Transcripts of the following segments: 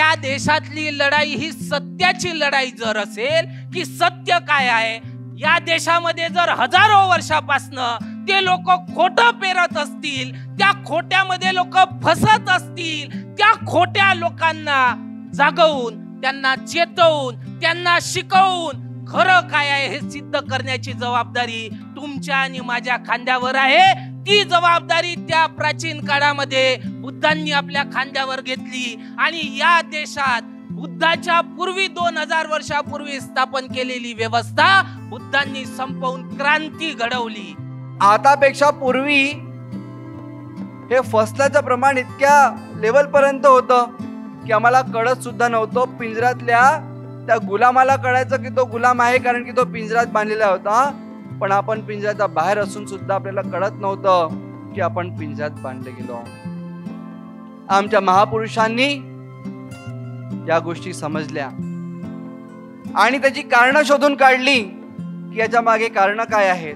या देशातली लढाई ही सत्याची लढाई जर असेल की सत्य काय आहे, या देशामध्ये जर हजारो वर्षापासनं ते लोक खोटं पेरत असतील, त्या खोट्यामध्ये लोक फसत असतील, त्या खोट्या लोकांना जागवून, त्यांना चेतवून, त्यांना शिकवून खरं काय आहे हे सिद्ध करण्याची जबाबदारी तुमच्या आणि माझ्या खांद्यावर आहे. ती जबाबदारी त्या प्राचीन काळामध्ये बुद्धांनी आपल्या खांद्यावर घेतली आणि या देशात बुद्धाच्या पूर्वी 2000 वर्षापूर्वी स्थापन केलेली व्यवस्था बुद्धांनी संपवून क्रांती घडवली. आतापेक्षा पूर्वी हे फसल्याचं प्रमाण इतक्या लेवल पर्यंत होतं की आम्हाला कळत सुद्धा नव्हतं. पिंजऱ्यातल्या त्या गुलामाला कळायचं की तो गुलाम आहे, कारण की तो पिंजऱ्यात बांधलेला होता. पण आपण पिंजऱ्याच्या बाहेर असून सुद्धा आपल्याला कळत नव्हतं की आपण पिंजऱ्यात बांधले गेलो. आमच्या महापुरुषांनी या गोष्टी समजल्या आणि त्याची कारणं शोधून काढली की याच्या मागे कारणं काय आहेत.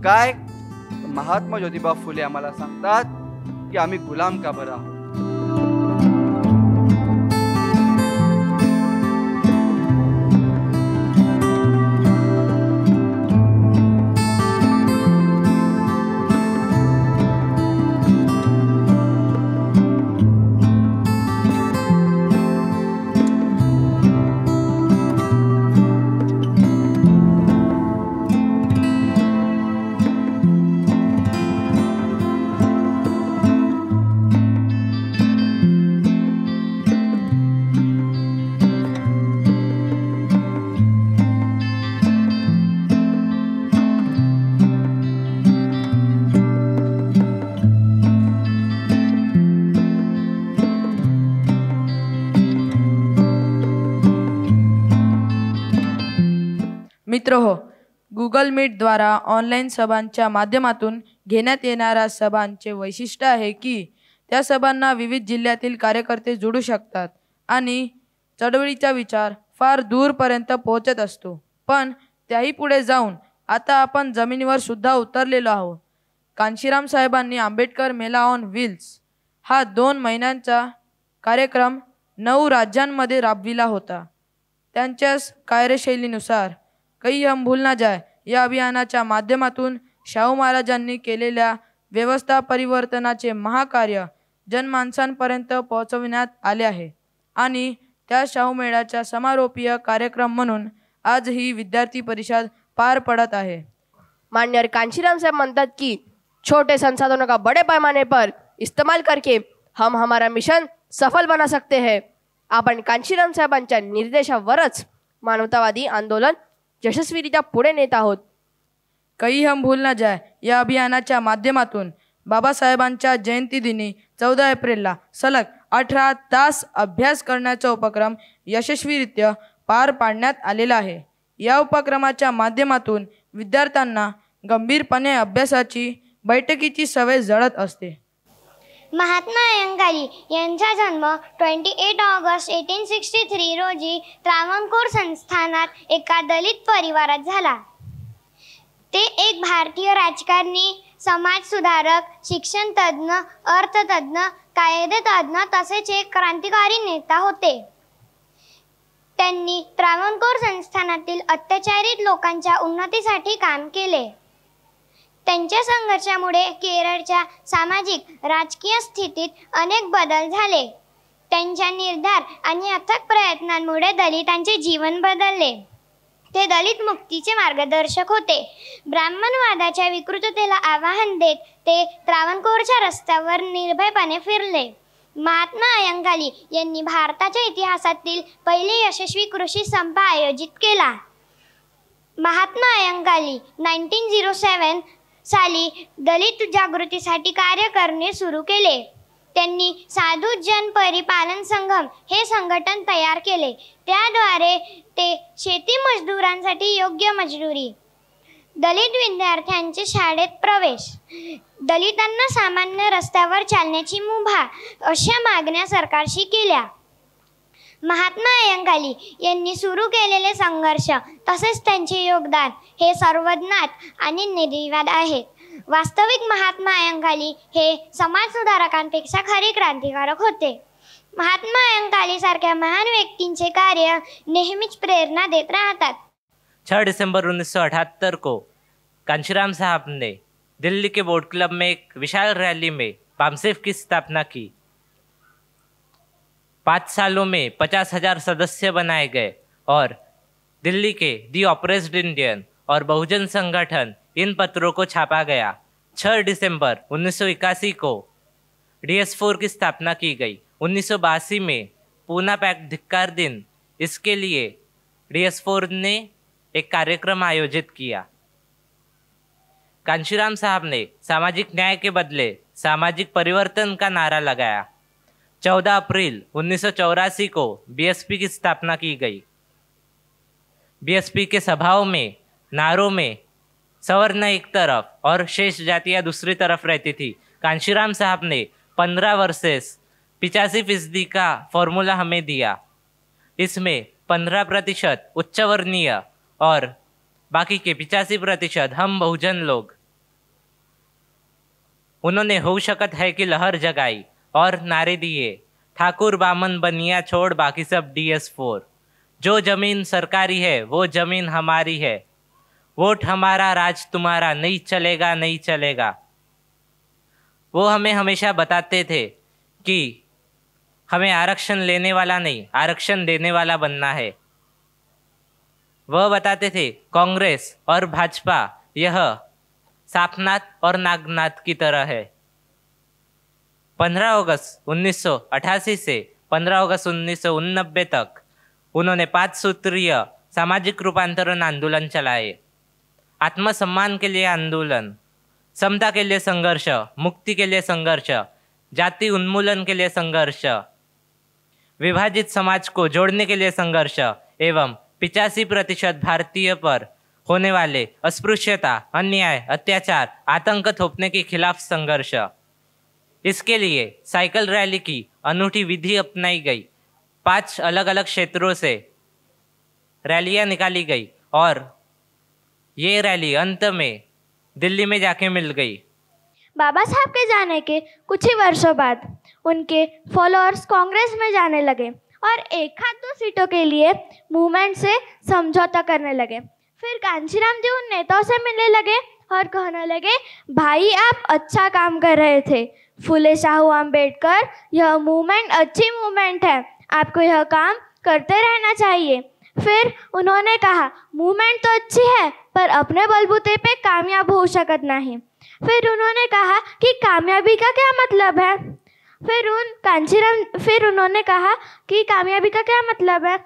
काय महात्मा ज्योतिबा फुले आम्हाला सांगतात की आम्ही गुलाम का बरं आहोत. मित्रहो, गुगल मीटद्वारा ऑनलाईन सभांच्या माध्यमातून घेण्यात येणाऱ्या सभांचे वैशिष्ट्य आहे की त्या सभांना विविध जिल्ह्यातील कार्यकर्ते जोडू शकतात आणि चळवळीचा विचार फार दूरपर्यंत पोहोचत असतो. पण त्याही पुढे जाऊन आता आपण जमिनीवर सुद्धा उतरलेलो आहोत. कांशीराम साहेबांनी आंबेडकर मेला ऑन व्हील्स हा 2 महिन्यांचा कार्यक्रम 9 राज्यांमध्ये राबविला होता. त्यांच्याच कार्यशैलीनुसार कहीं हम भूल ना जाए या अभियानाच्या माध्यमातून शाहू महाराजांनी केलेल्या व्यवस्था परिवर्तनाचे महाकार्य जनमानसांपर्यंत पोहोचविण्यात आले आहे आणि त्या शाहू मेळ्याचा समारोपीय कार्यक्रम म्हणून आज ही विद्यार्थी परिषद पार पड़त आहे. मान्य कांशीराम साहब म्हणतात की छोटे संसाधनों का बड़े पैमाने पर इस्तेमाल करके हम हमारा मिशन सफल बना सकते हैं. आपण कांशीराम साहेबांच्या निर्देशावरच मानवतावादी आंदोलन यशस्वीरित्या पुढे नेत आहोत. कहीं हम भूल ना जाए या अभियानाच्या माध्यमातून बाबासाहेबांच्या जयंतीदिनी 14 एप्रिलला सलग 18 तास अभ्यास करण्याचा उपक्रम यशस्वीरित्या पार पाडण्यात आलेला आहे. या उपक्रमाच्या माध्यमातून विद्यार्थ्यांना गंभीरपणे अभ्यासाची बैठकीची सवय जडत असते. महात्मा अय्यंगारी यांचा जन्म 28 ऑगस्ट 1863 रोजी त्रावणकोर संस्थानात एका दलित परिवारात झाला. ते एक भारतीय राजकारणी, समाजसुधारक, शिक्षणतज्ज्ञ, अर्थतज्ज्ञ, कायदेतज्ज्ञ तसेच एक क्रांतिकारी नेता होते. त्यांनी त्रावणकोर संस्थानातील अत्याचारित लोकांच्या उन्नतीसाठी काम केले. त्यांच्या संघर्षामुळे केरळच्या सामाजिक राजकीय स्थितीत अनेक बदल झाले. त्यांच्या निर्धार आणि अथक प्रयत्नांमुळे दलितांचे जीवन बदलले. ते दलित मुक्तीचे मार्गदर्शक होते. ब्राह्मणवादाच्या विकृततेला आवाहन देत ते त्रावणकोरच्या रस्त्यावर निर्भयपणे फिरले. महात्मा अय्यंगारी यांनी भारताच्या इतिहासातील पहिले यशस्वी कृषी संप आयोजित केला. महात्मा अय्यंगारी 1907 साली दलित जागृतीसाठी कार्य करणे सुरू केले. त्यांनी साधू जन परिपालन संघम हे संघटन तयार केले. त्याद्वारे ते शेती मजदुरांसाठी योग्य मजुरी, दलित विद्यार्थ्यांचे शाळेत प्रवेश, दलितांना सामान्य रस्त्यावर चालण्याची मुभा अशा मागण्या सरकारशी केल्या. महात्मा अय्यंगारी यांनी सुरू केलेले संघर्ष तसेच त्यांचे योगदान हे सर्वज्ञात आणि निर्विवाद आहेत. वास्तविक महात्मा अय्यंगारी हे समाजसुधारकांपेक्षा खरे क्रांतिकारक होते. महात्मा अयंकाळी सारख्या महान व्यक्तींचे कार्य नेहमीच प्रेरणा देत राहतात. 6 दिसंबर 1978 को कांशीराम साहब ने दिल्ली के बोट क्लब में एक विशाल रैली में बामसेफ की स्थापना की. 5 सालों में 50,000 सदस्य बनाए गए और दिल्ली के दी ऑपरेस्ड इंडियन और बहुजन संगठन इन पत्रों को छापा गया. 6 दिसंबर 1981 को DS4 की स्थापना की गई. 1982 में पूना पैक्ट धिक्कार दिन, इसके लिए DS4 ने एक कार्यक्रम आयोजित किया. कांशीराम साहब ने सामाजिक न्याय के बदले सामाजिक परिवर्तन का नारा लगाया. 14 अप्रैल 1984 को BSP की स्थापना की गई. BSP के सभाओं में, नारों में सवर्ण एक तरफ और शेष जातियाँ दूसरी तरफ रहती थी. कांशीराम साहब ने 15 वर्सेस 85% का फॉर्मूला हमें दिया. इसमें 15% उच्च वर्णीय और बाकी के 85% हम बहुजन लोग. उन्होंने हो शकत है कि लहर जगाई और नारे दिए, ठाकुर बामन बनिया छोड़ बाकी सब DS4. जो जमीन सरकारी है वो जमीन हमारी है. वोट हमारा राज तुम्हारा, नहीं चलेगा नहीं चलेगा. वो हमें हमेशा बताते थे कि हमें आरक्षण लेने वाला नहीं, आरक्षण देने वाला बनना है. वह बताते थे कांग्रेस और भाजपा यह सापनाथ और नागनाथ की तरह है. 15 अगस्त 1988 से 15 अगस्त 1989 तक उन्होंने 5 सूत्रीय सामाजिक रूपांतरण आंदोलन चलाए. आत्मसम्मान के लिए आंदोलन, समता के लिए संघर्ष, मुक्ति के लिए संघर्ष, जाति उन्मूलन के लिए संघर्ष, विभाजित समाज को जोड़ने के लिए संघर्ष एवं 85% भारतीय पर होने वाले अस्पृश्यता, अन्याय, अत्याचार, आतंक थोपने के खिलाफ संघर्ष. इसके लिए साइकिल रैली की अनूठी विधि अपनाई गई. 5 अलग अलग क्षेत्रों से रैलियां निकाली गई और ये रैली अंत में दिल्ली में जाके मिल गई. बाबा साहब के जाने के कुछ ही वर्षों बाद उनके फॉलोअर्स कांग्रेस में जाने लगे और 1-2 सीटों के लिए मूवमेंट से समझौता करने लगे. फिर कांशीराम जी उन नेताओं से मिलने लगे और कहने लगे, भाई आप अच्छा काम कर रहे थे, फुले शाहू अम्बेडकर, यह मूवमेंट अच्छी मूवमेंट है, आपको यह काम करते रहना चाहिए. फिर उन्होंने कहा, मूवमेंट तो अच्छी है पर अपने बलबूते पे कामयाब हो सकत नहीं. फिर उन्होंने कहा कि कामयाबी का क्या मतलब है. फिर उन्होंने कहा कि कामयाबी का क्या मतलब है.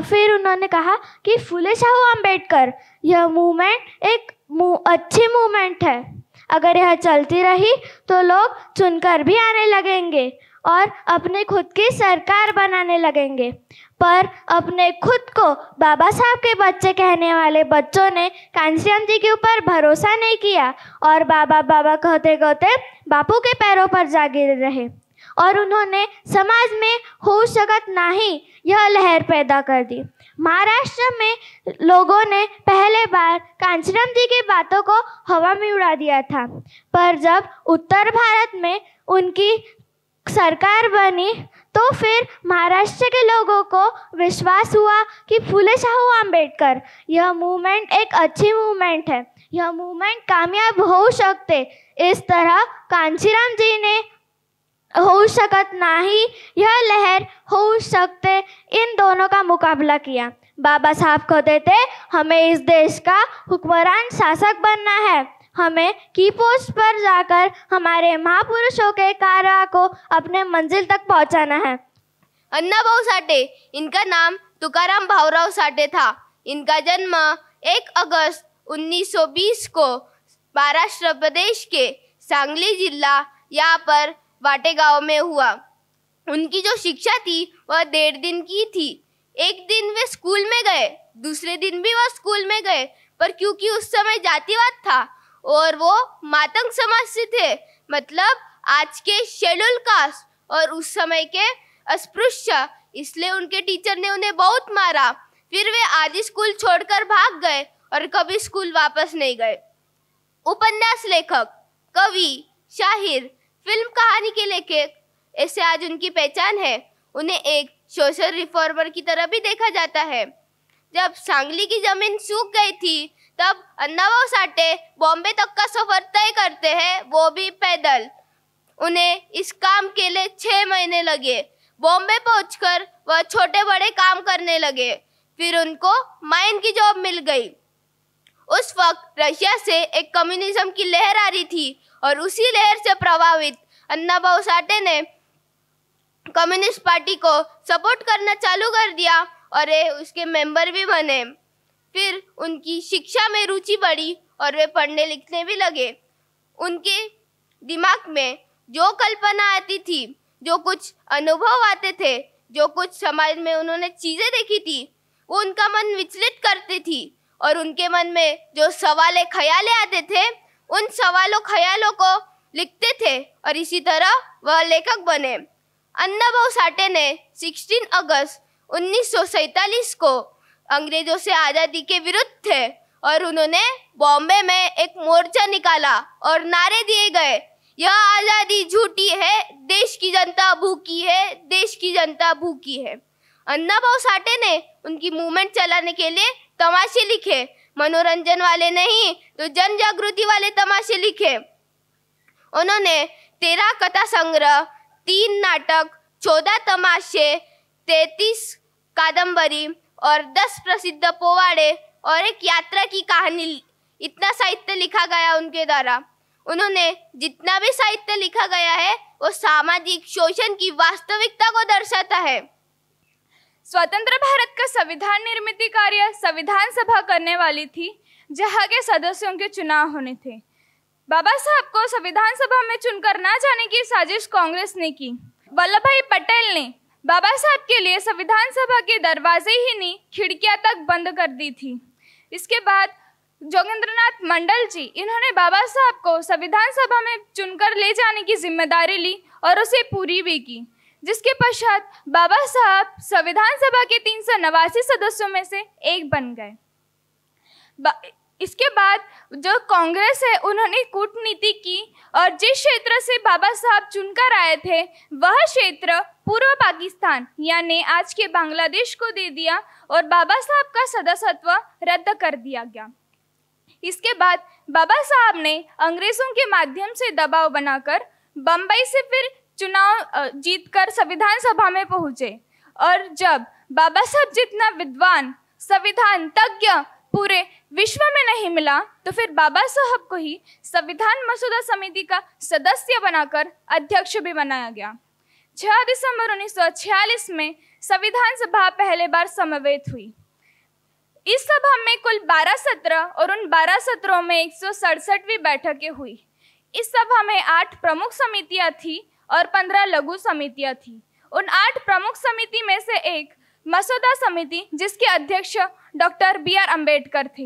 फिर उन्होंने कहा कि फुले शाहू अम्बेडकर, यह मूवमेंट एक अच्छी मूवमेंट है, अगर यह चलती रही तो लोग चुनकर भी आने लगेंगे और अपने खुद की सरकार बनाने लगेंगे. पर अपने खुद को बाबा साहब के बच्चे कहने वाले बच्चों ने कांशीराम जी के ऊपर भरोसा नहीं किया और बाबा बाबा कहते कहते बापू के पैरों पर जा गिर रहे और उन्होंने समाज में हो सकत नहीं यह लहर पैदा कर दी. महाराष्ट्र में लोगों ने पहले बार कांशीराम जी की बातों को हवा में उड़ा दिया था, पर जब उत्तर भारत में उनकी सरकार बनी तो फिर महाराष्ट्र के लोगों को विश्वास हुआ कि फुले शाहू अम्बेडकर, यह मूवमेंट एक अच्छी मूवमेंट है, यह मूवमेंट कामयाब हो सकते. इस तरह कांशीराम जी ने हो सकत नहीं यह लहर हो सकते इन दोनों का मुकाबला किया. बाबा साहब कहते थे, हमें इस देश का हुक्मरान शासक बनना है, हमें की पोस्ट पर जाकर हमारे महापुरुषों के कार्य को अपने मंजिल तक पहुंचाना है. अण्णाभाऊ साठे, इनका नाम तुकाराम भाऊराव साठे था. इनका जन्म 1 अगस्त 1920 को महाराष्ट्र प्रदेश के सांगली जिला यहाँ पर वाटे गांव में हुआ. उनकी जो शिक्षा थी वह 1.5 दिन की थी. एक दिन वे स्कूल में गए, दूसरे दिन भी वह स्कूल में गए, पर क्योंकि उस समय जातिवाद था और वो मातंग समाज से थे, मतलब आज के शेड्यूल कास्ट और उस समय के अस्पृश्य, इसलिए उनके टीचर ने उन्हें बहुत मारा. फिर वे आधी स्कूल छोड़कर भाग गए और कभी स्कूल वापस नहीं गए. उपन्यास लेखक, कवि, शाहिर, फिल्म कहानी के लेखक ऐसे आज उनकी पहचान है। उन्हें एक सोशल रिफॉर्मर की तरह भी देखा जाता है। जब सांगली की जमीन सूख गई थी तब अण्णाभाऊ साठे बॉम्बे तक का सफर तय करते हैं, वो भी पैदल। उन्हें इस काम के लिए 6 महीने लगे। बॉम्बे पहुंचकर वह छोटे बड़े काम करने लगे। फिर उनको माइन की जॉब मिल गई। उस वक्त रशिया से एक कम्युनिज्म की लहर आ रही थी और उसी लहर से प्रभावित अण्णाभाऊ साठे ने कम्युनिस्ट पार्टी को सपोर्ट करना चालू कर दिया और वे उसके मेंबर भी बने। फिर उनकी शिक्षा में रुचि बढ़ी और वे पढ़ने लिखने भी लगे। उनके दिमाग में जो कल्पना आती थी, जो कुछ अनुभव आते थे, जो कुछ समाज में उन्होंने चीज़ें देखी थी, वो उनका मन विचलित करती थी। और उनके मन में जो सवाल ख्यालें आते थे, उन सवालों ख्यालों को लिखते थे और इसी तरह वह लेखक बने। अण्णाभाऊ साठे ने 16 अगस्त 1947 को अंग्रेजों से आज़ादी के विरुद्ध थे और उन्होंने बॉम्बे में एक मोर्चा निकाला और नारे दिए गए, यह आज़ादी झूठी है, देश की जनता भूखी है, देश की जनता भूखी है। अण्णाभाऊ साठे ने उनकी मूवमेंट चलाने के लिए तमाशे लिखे, मनोरंजन वाले नहीं तो जन जागृति वाले तमाशे लिखे। उन्होंने 13 कथा संग्रह, 3 नाटक, 14 तमाशे, 33 कादम्बरी और 10 प्रसिद्ध पोवाड़े और एक यात्रा की कहानी, इतना साहित्य लिखा गया उनके द्वारा। उन्होंने जितना भी साहित्य लिखा गया है वो सामाजिक शोषण की वास्तविकता को दर्शाता है। स्वतंत्र भारत का संविधान निर्मित कार्य संविधान सभा करने वाली थी, जहां के सदस्यों के चुनाव होने थे। बाबा साहब को संविधान सभा में चुनकर ना जाने की साजिश कांग्रेस ने की। वल्लभ भाई पटेल ने बाबा साहब के लिए संविधान सभा के दरवाजे ही नहीं, खिड़कियां तक बंद कर दी थी। इसके बाद जोगेंद्रनाथ मंडल जी, इन्होंने बाबा साहब को संविधान सभा में चुनकर ले जाने की जिम्मेदारी ली और उसे पूरी भी की, जिसके पश्चात बाबा साहब संविधान सभा के 389 सदस्यों में से एक बन गए। इसके बाद जो कांग्रेस है, उन्होंने कूटनीति की और जिस क्षेत्र से बाबा साहब चुनकर आए थे वह क्षेत्र पूर्व पाकिस्तान यानी आज के बांग्लादेश को दे दिया और बाबा साहब का सदस्यत्व रद्द कर दिया गया। इसके बाद बाबा साहब ने अंग्रेजों के माध्यम से दबाव बनाकर बम्बई से फिर चुनाव जीतकर संविधान सभा में पहुंचे। और जब बाबा साहब जितना विद्वान संविधान तज्ञ पूरे विश्व में नहीं मिला, तो फिर बाबा साहब को ही संविधान मसौदा समिति का सदस्य बनाकर अध्यक्ष भी बनाया गया। 6 दिसंबर 1946 में संविधान सभा पहले बार समवेत हुई। इस सभा में कुल 12 सत्र और उन 12 सत्रों में 167वीं बैठकें हुई। इस सभा में 8 प्रमुख समितियां थी और 15 लघु समितियां थी। उन 8 प्रमुख समिति में से एक मसौदा समिति, जिसके अध्यक्ष डॉक्टर B.R. अम्बेडकर थे।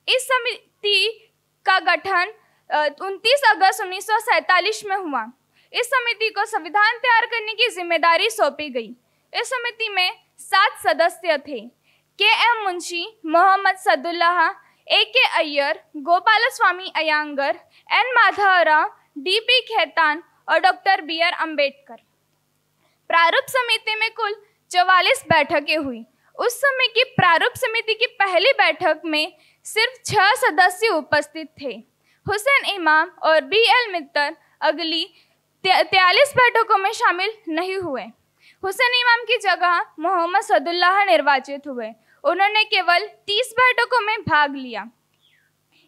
इस समिति का गठन 29 अगस्त 1947 में हुआ। इस समिति को संविधान तैयार करने की जिम्मेदारी सौंपी गई। इस समिति में 7 सदस्य थे, K.M. Munshi, Mohammed Sadullah, A.K. Iyer, Gopalaswamy Iyengar, N. Madhavrao, D.P. Khetan और डॉक्टर B.R. अम्बेडकर। प्रारूप समिति में कुल 44 बैठकें हुई। उस समय की प्रारूप समिति की पहली बैठक में सिर्फ 6 सदस्य उपस्थित थे। हुसैन इमाम और B.L. मित्तर अगली 43 बैठकों में शामिल नहीं हुए। हुसैन इमाम की जगह मोहम्मद सदुल्लाह निर्वाचित हुए। उन्होंने केवल 30 बैठकों में भाग लिया।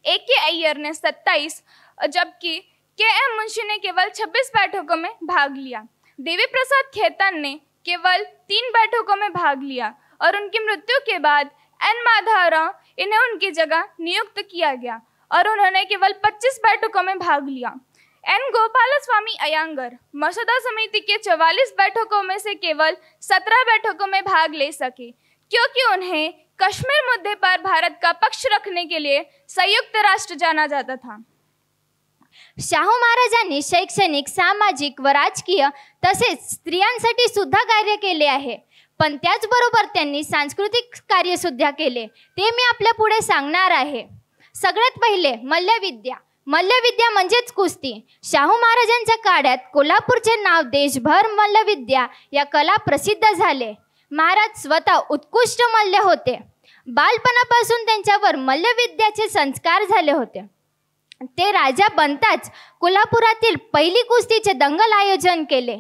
A.K. अय्यर ने 27 जबकि K.M. मुंशी ने केवल 26 बैठकों में भाग लिया। देवी प्रसाद खेतान ने केवल 3 बैठकों में भाग लिया और उनकी मृत्यु के बाद N. माधवराव इन्हें उनकी जगह नियुक्त किया गया और उन्होंने केवल 25 बैठकों में भाग लिया। N. गोपालस्वामी अयंगर मसौदा समिति के 44 बैठकों में से केवल 17 बैठकों में भाग ले सके, क्योंकि उन्हें कश्मीर मुद्दे पर भारत का पक्ष रखने के लिए संयुक्त राष्ट्र जाना जाता था। शाहू महाराजांनी शैक्षणिक, सामाजिक व राजकीय तसेच स्त्रियांसाठी सुद्धा कार्य केले आहे, पण त्याचबरोबर त्यांनी सांस्कृतिक कार्य सुद्धा केले, ते मी आपल्या पुढे सांगणार आहे। सगळ्यात पहिले मल्लविद्या। मल्लविद्या म्हणजेच कुस्ती. शाहू महाराजांच्या काळात कोल्हापूरचे नाव देशभर मल्लविद्या या कला प्रसिद्ध झाले. महाराज स्वतः उत्कृष्ट मल्ल होते. बालपणापासून त्यांच्यावर मल्लविद्याचे संस्कार झाले होते. ते राजा बनताच कोल्हापुरातील पहिली कुस्तीचे दंगल आयोजन केले.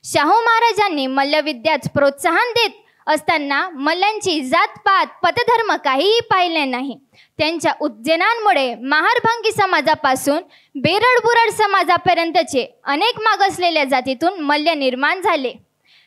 शाहू महाराजांनी मल्लविद्याच प्रोत्साहन देत असताना मल्लांची जातपात पतधर्म काहीही पाहिले नाही. त्यांच्या उत्तेजनांमुळे महारभंगी समाजापासून बेरड-बुरड समाजापर्यंतचे अनेक मागासलेल्या जातीतून मल्ल निर्माण झाले.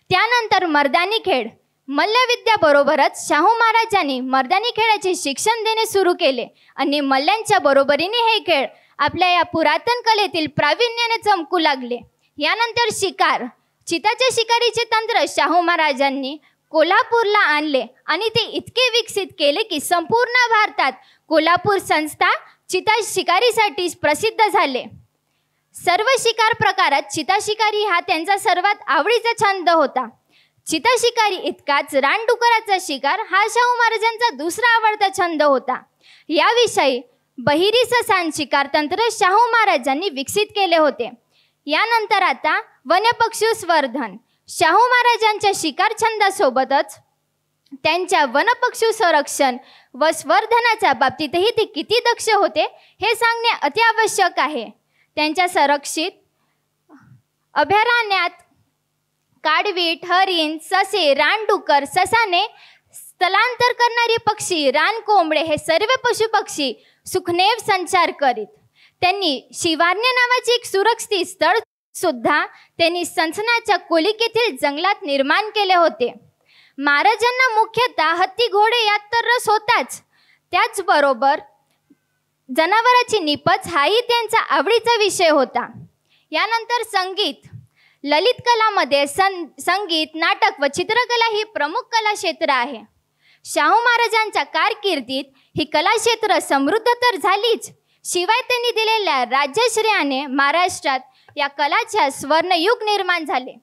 त्यानंतर मर्दानी खेळ. मल्लविद्याबरोबरच शाहू महाराजांनी मर्दानी खेळाचे शिक्षण देणे सुरू केले आणि मल्ल्यांच्या बरोबरीने हे खेळ आपल्या या पुरातन कलेतील प्रावीण्याने चमकू लागले. यानंतर शिकार. चिताच्या शिकारीचे तंत्र शाहू महाराजांनी कोल्हापूरला आणले आणि ते इतके विकसित केले की संपूर्ण भारतात कोल्हापूर संस्था चिता शिकारीसाठी प्रसिद्ध झाले. सर्व शिकार प्रकारात चिता शिकारी हा त्यांचा सर्वात आवडीचा छंद होता. चिता शिकारी इतकाच रानडुकराचा शिकार हा शाहू महाराजांचा दुसरा आवडता छंद होता. याविषयी बहिरी ससान शिकार तंत्र शाहू महाराजांनी विकसित केले होते. यानंतर आता वन्यपक्षी संवर्धन. शाहू महाराजांच्या शिकार छंदासोबतच त्यांच्या वनपक्षी संरक्षण व संवर्धनाच्या बाबतीतही ते किती दक्ष होते हे सांगणे अत्यावश्यक आहे. त्यांच्या संरक्षित अभयारण्यात काडवीट, हरिण, ससे, रानडुकर, ससाने, स्थलांतर करणारे पक्षी, रानकोंबडे हे सर्व पशुपक्षी सुखनेव संचार करीत. त्यांनी शिवारण्य नावाचे एक सुरक्षित स्थळ सुद्धा त्यांनी सनसनाच्या कोलिकेतील जंगलात निर्माण केले होते. महाराजांना मुख्यतः हत्ती, घोडे यात तर रस होताच, त्याचबरोबर जनावरांची निपज हाही त्यांचा आवडीचा विषय होता. यानंतर संगीत. ललित कलामध्ये संगीत, नाटक व चित्रकला ही प्रमुख कला क्षेत्र आहे. शाहू महाराजांच्या कारकिर्दीत ही कला क्षेत्र समृद्ध तर झालीच, शिवाय त्यांनी दिलेल्या राज्यश्रेयाने महाराष्ट्रात या कलाच्या स्वर्णयुग निर्माण झाले.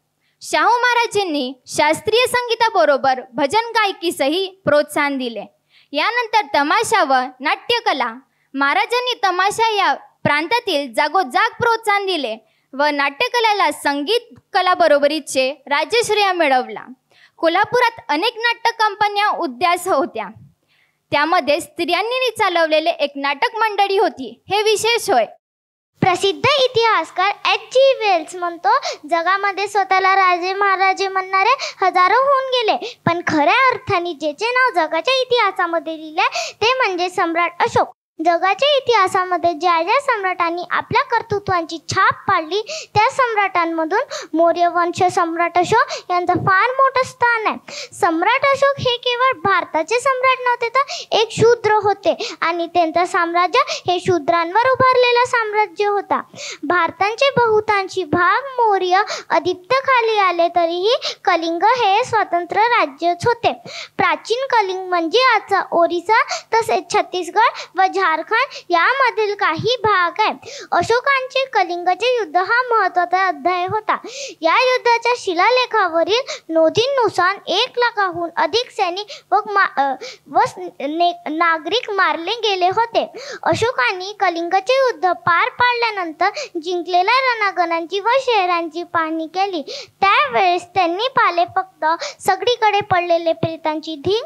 शाहू महाराजांनी शास्त्रीय संगीताबरोबर भजन गायकीसही प्रोत्साहन दिले. यानंतर तमाशा व नाट्यकला. महाराजांनी तमाशा या प्रांतातील जागोजाग प्रोत्साहन दिले व नाट्यकलेला संगीत कलाबरोबरीचे राज्यश्रेय मिळवला. कोल्हापुरात अनेक नाटक कंपन्या उद्यास होत्या. त्यामध्ये स्त्रियांनी चालवलेले एक नाटक मंडळी होती. हे विशेष होय. प्रसिद्ध इतिहासकार H.G. वेल्स म्हणतो, जगामध्ये स्वतःला राजे महाराजे म्हणणारे हजारो होऊन गेले, पण खऱ्या अर्थाने ज्याचे नाव जगाच्या इतिहासामध्ये लिहिले ते म्हणजे सम्राट अशोक. जगाच्या इतिहासामध्ये ज्या ज्या सम्राटांनी आपल्या कर्तृत्वाची छाप पाडली त्या सम्राटांमधून मौर्य वंश सम्राट अशोक यांचं फार मोठं स्थान आहे. सम्राट अशोक हे केवळ भारताचे सम्राट नव्हते तर एक शूद्र होते आणि त्यांचं साम्राज्य हे शूद्रांवर उभारलेलं साम्राज्य होता. भारताचे बहुतांशी भाग मौर्य अधिपत्याखाली आले तरीही कलिंग हे स्वतंत्र राज्यच होते. प्राचीन कलिंग म्हणजे आजचा ओरिसा तसेच छत्तीसगड व झारखंड यामधील काही भाग आहे. अशोकांचे कलिंगचे युद्ध हा महत्त्वाचा अध्याय होता. या युद्धाच्या शिलालेखावरील नोंदींनुसार 1 लाखाहून अधिक सैनिक व नागरिक मारले गेले होते. अशोकांनी कलिंगचे युद्ध पार पाडल्यानंतर जिंकलेल्या रणांगणांची व शहरांची पाहणी केली. त्यावेळेस त्यांनी पाहिले फक्त सगळीकडे पडलेले प्रेतांची ढीग,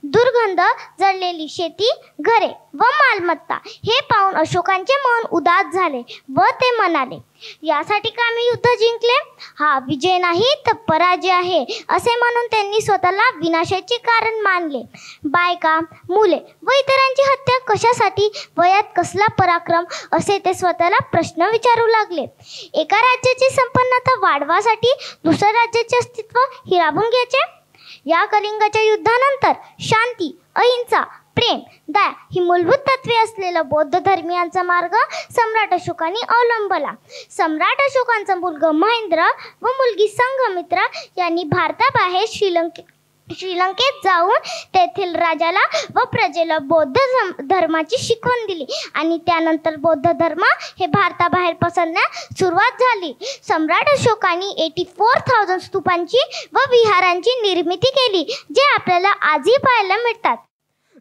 दुर्गंध, जळलेली शेती, घरे व मालमत्ता. हे पाहून अशोकांचे मन उदास झाले व ते म्हणाले, यासाठी का मी युद्ध जिंकले? हा विजय नाही तर पराजय आहे असे म्हणून त्यांनी स्वतःला विनाशाचे कारण मानले. बायका, मुले व इतरांची हत्या कशासाठी? वयात कसला पराक्रम? असे ते स्वतःला प्रश्न विचारू लागले. एका राज्याची संपन्नता वाढवासाठी दुसऱ्या राज्याचे अस्तित्व हिरावून घ्यायचे? या कलिंगच्या युद्धानंतर शांती, अहिंसा, प्रेम, दया ही मूलभूत तत्वे असलेला बौद्ध धर्मियांचा मार्ग सम्राट अशोकांनी अवलंबला. सम्राट अशोकांचा मुलगा महेंद्र व मुलगी संघमित्रा यांनी भारताबाहेर श्रीलंकेत जाऊन तेथील राजाला व प्रजेला बौद्ध धर्माची शिकवण दिली आणि त्यानंतर बौद्ध धर्म हे भारताबाहेर पसरण्यास सुरुवात झाली. सम्राट अशोकांनी 84,000 स्तूपांची व विहारांची निर्मिती केली जे आपल्याला आजही पाहायला मिळतात.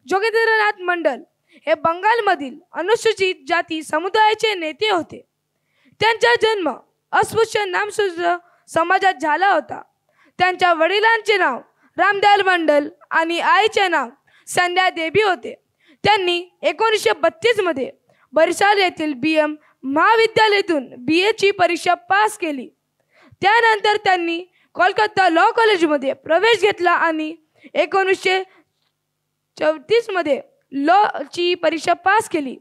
जोगेंद्रनाथ मंडल हे बंगालमधील अनुसूचित जाती समुदायाचे नेते होते. त्यांचा जन्म अस्पृश्य नामशूद्र समाजात झाला होता. त्यांच्या वडिलांचे नाव रामदयाल मंडल आणि आईचे नाव संध्या देवी होते. त्यांनी 1932 मध्ये बरिसाल येथील BM महाविद्यालयातून BA ची परीक्षा पास केली. त्यानंतर त्यांनी कोलकाता लॉ कॉलेजमध्ये प्रवेश घेतला आणि 1934 मध्ये लॉ ची परीक्षा पास केली.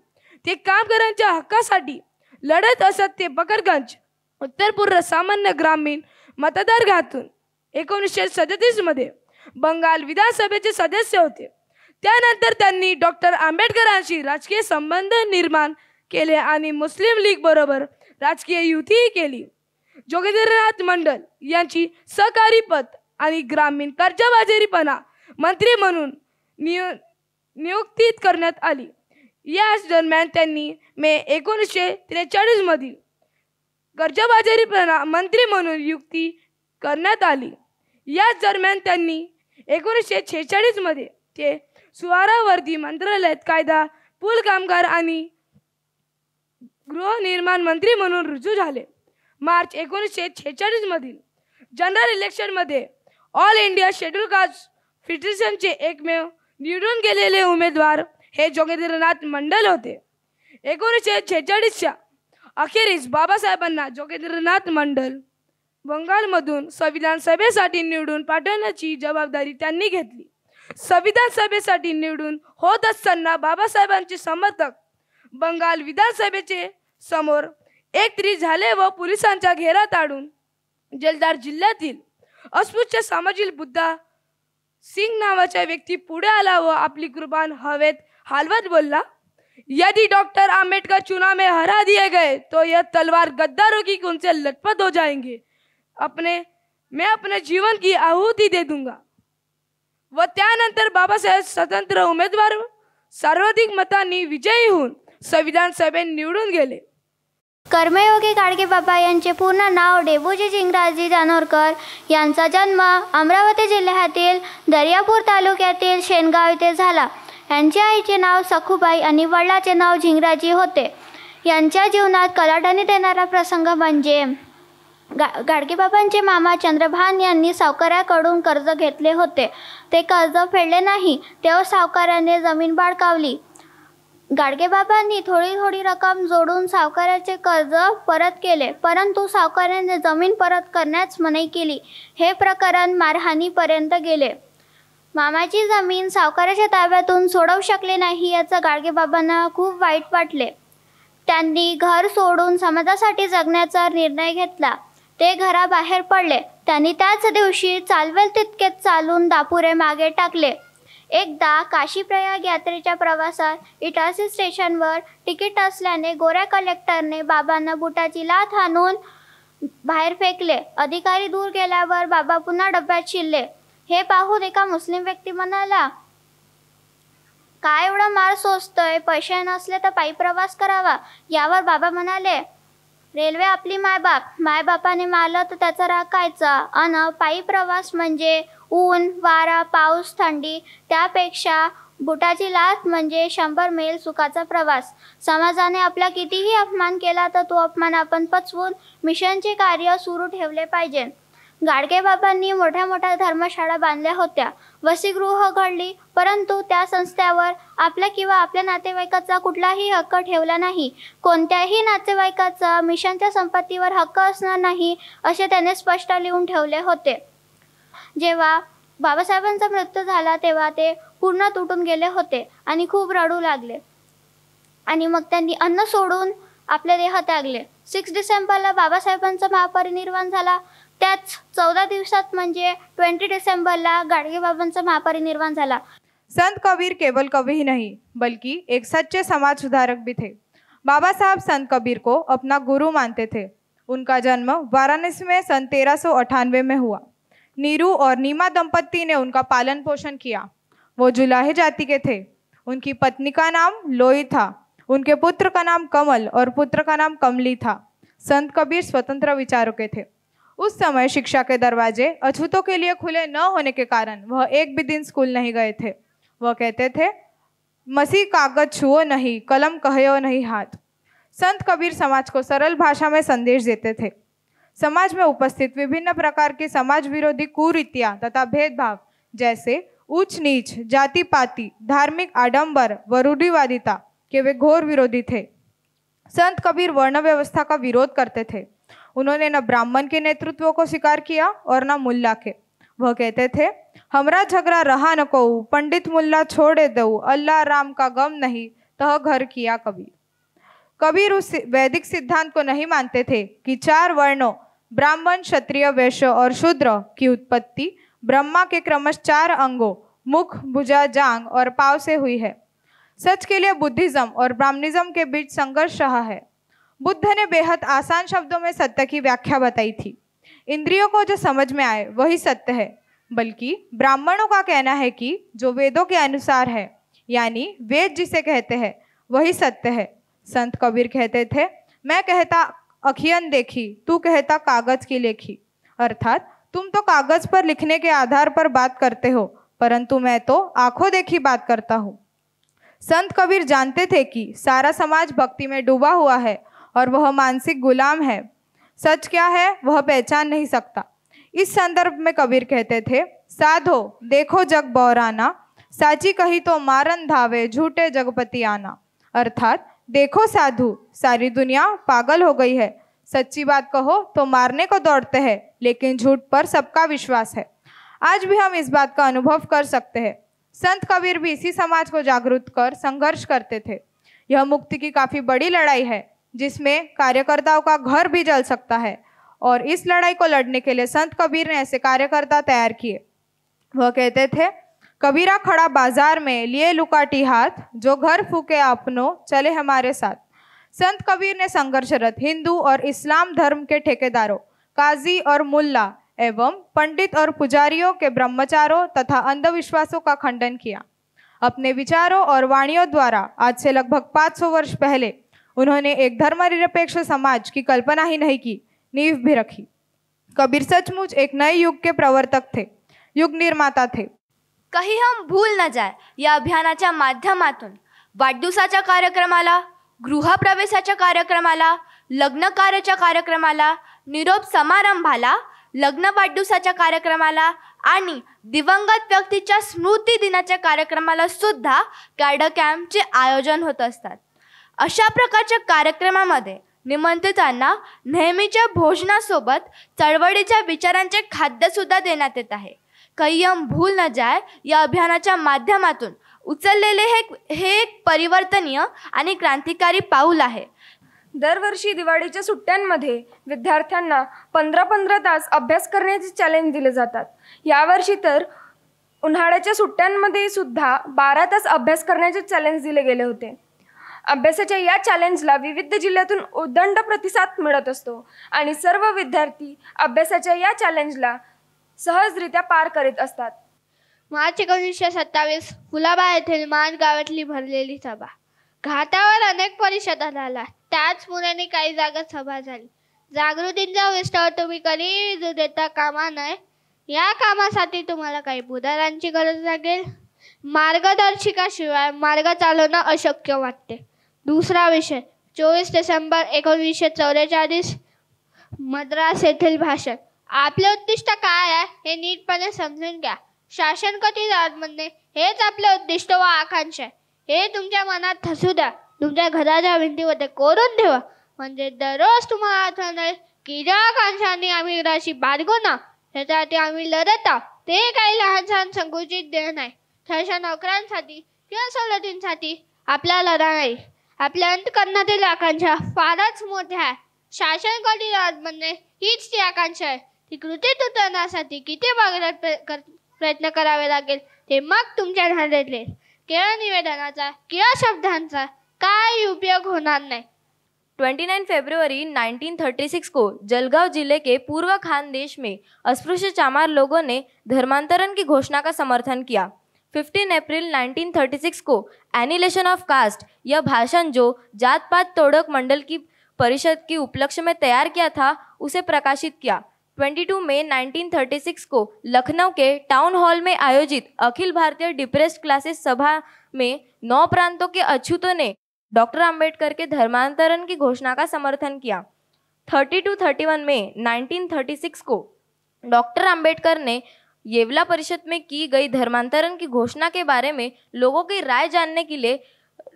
ते कामगारांच्या हक्कासाठी लढत असत. ते बकरगंज उत्तर पूर्व सामान्य ग्रामीण मतदारसंघातून 1937 मध्ये बंगाल विधानसभेचे सदस्य होते. त्यानंतर त्यांनी डॉक्टर आंबेडकरांशी राजकीय संबंध निर्माण केले आणि मुस्लिम लीग बरोबर राजकीय युतीही केली. जोगेंद्रनाथ मंडल यांची सहकारी पद आणि ग्रामीण कर्जबाजारीपणा मंत्री म्हणून नियुक्ती करण्यात आली. याच दरम्यान त्यांनी मे 1943 मधील कर्जबाजारीपणा मंत्री म्हणून नियुक्ती करण्यात आली. याच दरम्यान त्यांनी 1946 मध्ये ते सुवारावर्दी मंत्रालयात कायदा, पूल कामगार आणि गृहनिर्माण मंत्री म्हणून रुजू झाले. मार्च 1946 मधील जनरल इलेक्शनमध्ये ऑल इंडिया शेड्यूल कास्ट फेडरेशनचे एकमेव निवडून गेलेले उमेदवार हे जोगेंद्रनाथ मंडल होते. 1946च्या अखेरीस बाबासाहेबांना जोगेंद्रनाथ मंडल बंगालमधून संविधान सभेसाठी निवडून पाठवण्याची जबाबदारी त्यांनी घेतली. संविधान सभेसाठी निवडून होत असताना बाबासाहेबांचे समर्थक बंगाल विधानसभेचे समोर एकत्रित झाले व पोलिसांच्या घेरात आणून जलदार जिल्ह्यातील अस्पृश्य सामाजिक बुद्धा सिंग नावाच्या व्यक्ती पुढे आला व आपली कुर्बान हवेत हालवत बोलला, यदि डॉक्टर आम्बेडकर चुनाव में हरा दिए गए तो यह तलवार गद्दारों की खून से लथपथ हो जाएंगे. मैं अपने जीवन की आहुति दे दूंगा. व त्यानंतर बाबासाहेब स्वतंत्र उमेदवार सर्वाधिक मतांनी विजयी होऊन संविधान सभेत निवडून गेले. कर्मयोगी गाडगेबाबा यांचे पूर्ण नाव डेबूजी झिंगराजी जानोरकर. यांचा जन्म अमरावती जिल्ह्यातील दर्यापूर तालुक्यातील शेनगाव येथे झाला. यांच्या आईचे नाव सखूबाई आणि वडिलांचे नाव झिंगराजी होते. यांच्या जीवनात कलाटणी देणारा प्रसंग म्हणजे गाडगेबाबांचे मामा चंद्रभान यांनी सावकाराकडून कर्ज घेतले होते. ते कर्ज फेडले नाही तेव्हा सावकाराने जमीन बळकावली. गाडगेबाबांनी थोडी रक्कम जोडून सावकाराचे कर्ज परत केले, परंतु सावकाराने जमीन परत करण्यास मनाई केली. हे प्रकरण मारहाणीपर्यंत गेले. मामाची जमीन सावकाराच्या ताब्यातून सोडवू शकले नाही याचा गाडगेबाबांना खूप वाईट वाटले. त्यांनी घर सोडून समाजासाठी जगण्याचा निर्णय घेतला. ते घराबाहेर पडले. त्यांनी त्याच दिवशी चालवेल तितकेच चालून दापुरे मागे टाकले. एकदा काशी प्रयाग यात्रेच्या प्रवासात इटारसी स्टेशनवर तिकीट असल्याने गोऱ्या कलेक्टरने बाबांना बुटाची लाथ हाणून बाहेर फेकले. अधिकारी दूर गेल्यावर बाबा पुन्हा डब्यात शिरले. हे पाहून एका मुस्लिम व्यक्ती म्हणाला, काय एवढा मार सोसतोय, पैसे नसले तर पायी प्रवास करावा. यावर बाबा म्हणाले, रेल्वे आपली मायबापाने मारलं तर त्याचा राग खायचा. पायी प्रवास म्हणजे ऊन, वारा, पाऊस, थंडी, त्यापेक्षा बुटाची लाथ म्हणजे 100 मैल सुखाचा प्रवास. समाजाने आपला कितीही अपमान केला तर तो अपमान आपण पचवून मिशनचे कार्य सुरू ठेवले पाहिजे. गाडगेबाबांनी मोठ्या धर्मशाळा बांधल्या होत्या, वसतिगृह घडली, परंतु त्या संस्थेवर आपल्या किंवा आपल्या नातेवाईकाचा कुठलाही हक्क ठेवला नाही. कोणत्याही नातेवाईकाचा मिशनच्या संपत्तीवर हक्क असणार नाही असे त्याने स्पष्ट लिहून ठेवले होते. जेव्हा बाबासाहेबांचा मृत्यू झाला तेव्हा ते पूर्ण तुटून गेले होते आणि खूप रडू लागले आणि मग त्यांनी अन्न सोडून आपले देह त्यागले. 6 डिसेंबरला बाबासाहेबांचा महापरिनिर्वाण झाला. त्याच 14 दिवसात म्हणजे 20 डिसेंबरला गाडगेबाबांचा महापरिनिर्वाण झाला. संत कबीर केवल कवि ही नहीं बल्कि एक सच्चे समाज सुधारक भी थे. बाबा साहब संत कबीर को अपना गुरु मानते थे. उनका जन्म वाराणसी में सन 1398 में हुआ. नीरू और नीमा दंपत्ति ने उनका पालन पोषण किया. वो जुलाहे जाति के थे. उनकी पत्नी का नाम लोई था. उनके पुत्र का नाम कमल और पुत्र का नाम कमली था. संत कबीर स्वतंत्र विचारों के थे. उस समय शिक्षा के दरवाजे अछूतों के लिए खुले न होने के कारण वह एक भी दिन स्कूल नहीं गए थे. वह कहते थे, मसी कागज छुओ नहीं, कलम कहयो नहीं हाथ। संत कबीर समाज को सरल भाषा में संदेश देते थे। समाज में उपस्थित विभिन्न प्रकार की समाज विरोधी कुरीतियां तथा भेदभाव जैसे ऊंच नीच, जाति पाति, धार्मिक आडंबर व रूढ़िवादिता के वे घोर विरोधी थे। संत कबीर वर्ण व्यवस्था का विरोध करते थे। उन्होंने न ब्राह्मण के नेतृत्व को स्वीकार किया और न मुल्ला के। वह कहते थे, हमरा झगड़ा रहा न को, पंडित मुल्ला छोड़े दऊ, अल्लाह राम का गम नहीं, तह घर किया कबीर। कबीर उस वैदिक सिद्धांत को नहीं मानते थे कि 4 वर्णों ब्राह्मण, क्षत्रिय, वैश्य और शूद्र की उत्पत्ति ब्रह्मा के क्रमश 4 अंगों मुख, भुजा, जांग और पांव से हुई है। सच के लिए बुद्धिज्म और ब्राह्मणिज्म के बीच संघर्ष रहा है। बुद्ध ने बेहद आसान शब्दों में सत्य की व्याख्या बताई थी। इंद्रियों को जो समझ में आए वही सत्य है, बल्कि ब्राह्मणों का कहना है कि जो वेदों के अनुसार है, यानी वेद जिसे कहते हैं वही सत्य है। संत कबीर कहते थे, मैं कहता अखियन देखी, तू कहता कागज की लेखी। अर्थात तुम तो कागज पर लिखने के आधार पर बात करते हो, परंतु मैं तो आंखों देखी बात करता हूँ। संत कबीर जानते थे कि सारा समाज भक्ति में डूबा हुआ है और वह मानसिक गुलाम है। सच क्या है वह पहचान नहीं सकता। इस संदर्भ में कबीर कहते थे, साधो देखो जग बौराना, साची कही तो मारन धावे, झूठे जगपति आना। अर्थात देखो साधु, सारी दुनिया पागल हो गई है। सच्ची बात कहो तो मारने को दौड़ते हैं, लेकिन झूठ पर सबका विश्वास है। आज भी हम इस बात का अनुभव कर सकते हैं। संत कबीर भी इसी समाज को जागरूक कर संघर्ष करते थे। यह मुक्ति की काफी बड़ी लड़ाई है, जिसमें कार्यकर्ताओं का घर भी जल सकता है, और इस लड़ाई को लड़ने के लिए संत कबीर ने ऐसे कार्यकर्ता तैयार किए। वह कहते थे, कबीरा खड़ा बाजार में, लिए लुकाटी हाथ, जो घर फूके अपनो, चले हमारे साथ। संत कबीर ने संघर्षरत हिंदू और इस्लाम धर्म के ठेकेदारों, काजी और मुल्ला एवं पंडित और पुजारियों के ब्रह्मचारों तथा अंधविश्वासों का खंडन किया। अपने विचारों और वाणियों द्वारा आज से लगभग 500 वर्ष पहले उन्होंने एक धर्मनिरपेक्ष समाज की कल्पना ही नहीं की, नींव भी रखी। कबीर सचमुच एक नए युग के प्रवर्तक थे, युग निर्माता थे। काही हम भूल न जाय या अभियानाच्या माध्यमातून वाढदिवसाच्या कार्यक्रमाला, गृहप्रवेशाच्या कार्यक्रमाला, लग्न कार्याच्या कार्यक्रमाला, निरोप समारंभाला, लग्न वाढदिवसाच्या कार्यक्रमाला आणि दिवंगत व्यक्तीच्या स्मृती दिनाच्या कार्यक्रमाला सुद्धा कॅड कॅम्पचे आयोजन होत असतात। अशा प्रकारच्या कार्यक्रमामध्ये निमंत्रितांना नेहमीच्या भोजनासोबत चळवळीच्या विचारांचे खाद्य सुद्धा देण्यात येत आहे। काही हम भूल न जाय या अभियानाच्या माध्यमातून उचललेले हे एक परिवर्तनीय आणि क्रांतिकारी पाऊल आहे। दरवर्षी दिवाळीच्या सुट्ट्यांमध्ये विद्यार्थ्यांना 15-15 तास अभ्यास करण्याचे चॅलेंज दिले जातात। यावर्षी तर उन्हाळ्याच्या सुट्ट्यांमध्ये सुद्धा 12 तास अभ्यास करण्याचे चॅलेंज दिले गेले होते। अभ्यासाच्या या चॅलेंजला विविध जिल्ह्यातून उदंड प्रतिसाद मिळत असतो आणि सर्व विद्यार्थी अभ्यासाच्या या चॅलेंजला सहजरित्या पार करीत असतात। मार्च 1927 कुलाबा येथील मान गावातली भरलेली सभा। घाटावर अनेक परिषदा झाल्या, त्याच मुलांनी काही जागा सभा झाली। जागृतींचा विस्तार तुम्ही कधी देता कामा नये। या कामासाठी तुम्हाला काही पुढाऱ्यांची गरज लागेल। मार्गदर्शिकाशिवाय मार्ग चालवणं अशक्य वाटते। दुसरा विषय 24 डिसेंबर 1944 मद्रास येथील भाषण। आपले उद्दिष्ट काय आहे हे नीटपणे समजून घ्या। शासन कधी म्हणणे हेच आपले उद्दिष्ट व आकांक्षा आहे, हे तुमच्या मनात ठसू द्या, तुमच्या घराच्या भिंतीमध्ये कोरून ठेवा, म्हणजे दररोज तुम्हाला आठवण येईल की ज्या आकांक्षांनी आम्ही राशी बाळगू ना, त्यासाठी आम्ही लढत आहोत, ते काही लहान सहान संकुचित देह नाही। शासन नोकऱ्यांसाठी किंवा सवलतींसाठी आपला लढा नाही, आपल्या अंतःकरणातील आकांक्षा फारच मोठ्या आहे। शासन कधी म्हणणे हीच ती आकांक्षा आहे, ती कृतीत उतरण्यासाठी किती प्रयत्न करावे लागेल ते मग तुमच्या ध्यानात येईल। केवळ निवेदनाचा किंवा शब्दांचा काय उपयोग होणार नाही। 29 फरवरी 1936 को जलगांव जिले के पूर्व खानदेश में अस्पृश्य चामार लोगों ने धर्मांतरण की घोषणा का समर्थन किया। 15 अप्रैल 1936 को एनिलेशन ऑफ कास्ट यह भाषण जो जात पात तोड़क मंडल की परिषद की उपलक्ष्य में तैयार किया था, उसे प्रकाशित किया। 22 मई 1936 को लखनऊ के टाउन हॉल में आयोजित अखिल भारतीय डिप्रेस्ड क्लासेस सभा में 9 प्रांतों के अछूतों ने डॉक्टर अंबेडकर के धर्मांतरण की घोषणा का समर्थन किया। 31 मई 1936 को डॉक्टर अंबेडकर ने येवला परिषद में की गई धर्मांतरण की घोषणा के बारे में लोगों की राय जानने के लिए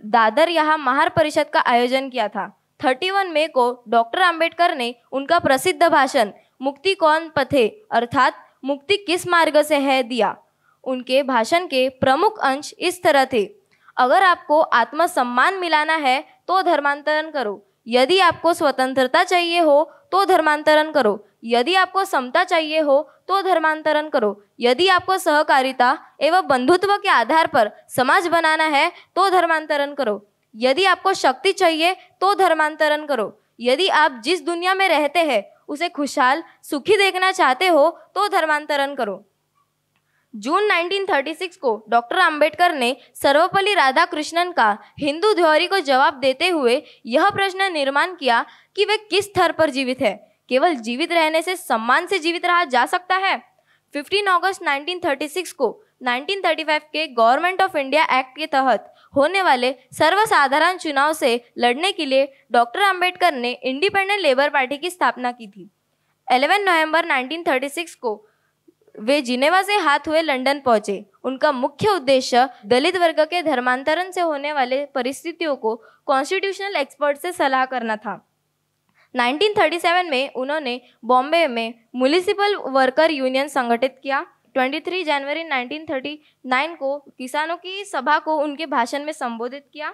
दादर यहाँ महार परिषद का आयोजन किया था। 31 मई को डॉक्टर अंबेडकर ने उनका प्रसिद्ध भाषण मुक्ति कौन पथे अर्थात मुक्ति किस मार्ग से है दिया। उनके भाषण के प्रमुख अंश इस तरह थे: अगर आपको आत्मसम्मान मिलाना है तो धर्मांतरण करो, यदि आपको स्वतंत्रता चाहिए हो तो धर्मांतरण करो, यदि आपको समता चाहिए हो तो धर्मांतरण करो, यदि आपको सहकारिता एवं बंधुत्व के आधार पर समाज बनाना है तो धर्मांतरण करो, यदि आपको शक्ति चाहिए तो धर्मांतरण करो, यदि आप जिस दुनिया में रहते हैं उसे खुशहाल सुखी देखना चाहते हो तो धर्मांतरण करो। जून 1936 को डॉक्टर अंबेडकर ने सर्वपल्ली राधाकृष्णन का हिंदू थ्योरी को जवाब देते हुए यह प्रश्न निर्माण किया कि वे किस स्तर पर जीवित है। केवल जीवित रहने से सम्मान से जीवित रहा जा सकता है। 15 अगस्त 1936 को 1935 के गवर्नमेंट ऑफ इंडिया एक्ट के तहत होने वाले सर्वसाधारण चुनाव से लड़ने के लिए डॉक्टर अंबेडकर ने इंडिपेंडेंट लेबर पार्टी की स्थापना की थी। 11 नवंबर 1936 को वे जिनेवा से हाथ हुए लंदन पहुंचे। उनका मुख्य उद्देश्य दलित वर्ग के धर्मांतरण से होने वाले परिस्थितियों को कॉन्स्टिट्यूशनल एक्सपर्ट से सलाह करना था। 1937 में उन्होंने बॉम्बे में म्युनिसिपल वर्कर यूनियन संगठित किया। 23 जनवरी 1939 को किसानों की सभा को उनके भाषण में संबोधित किया।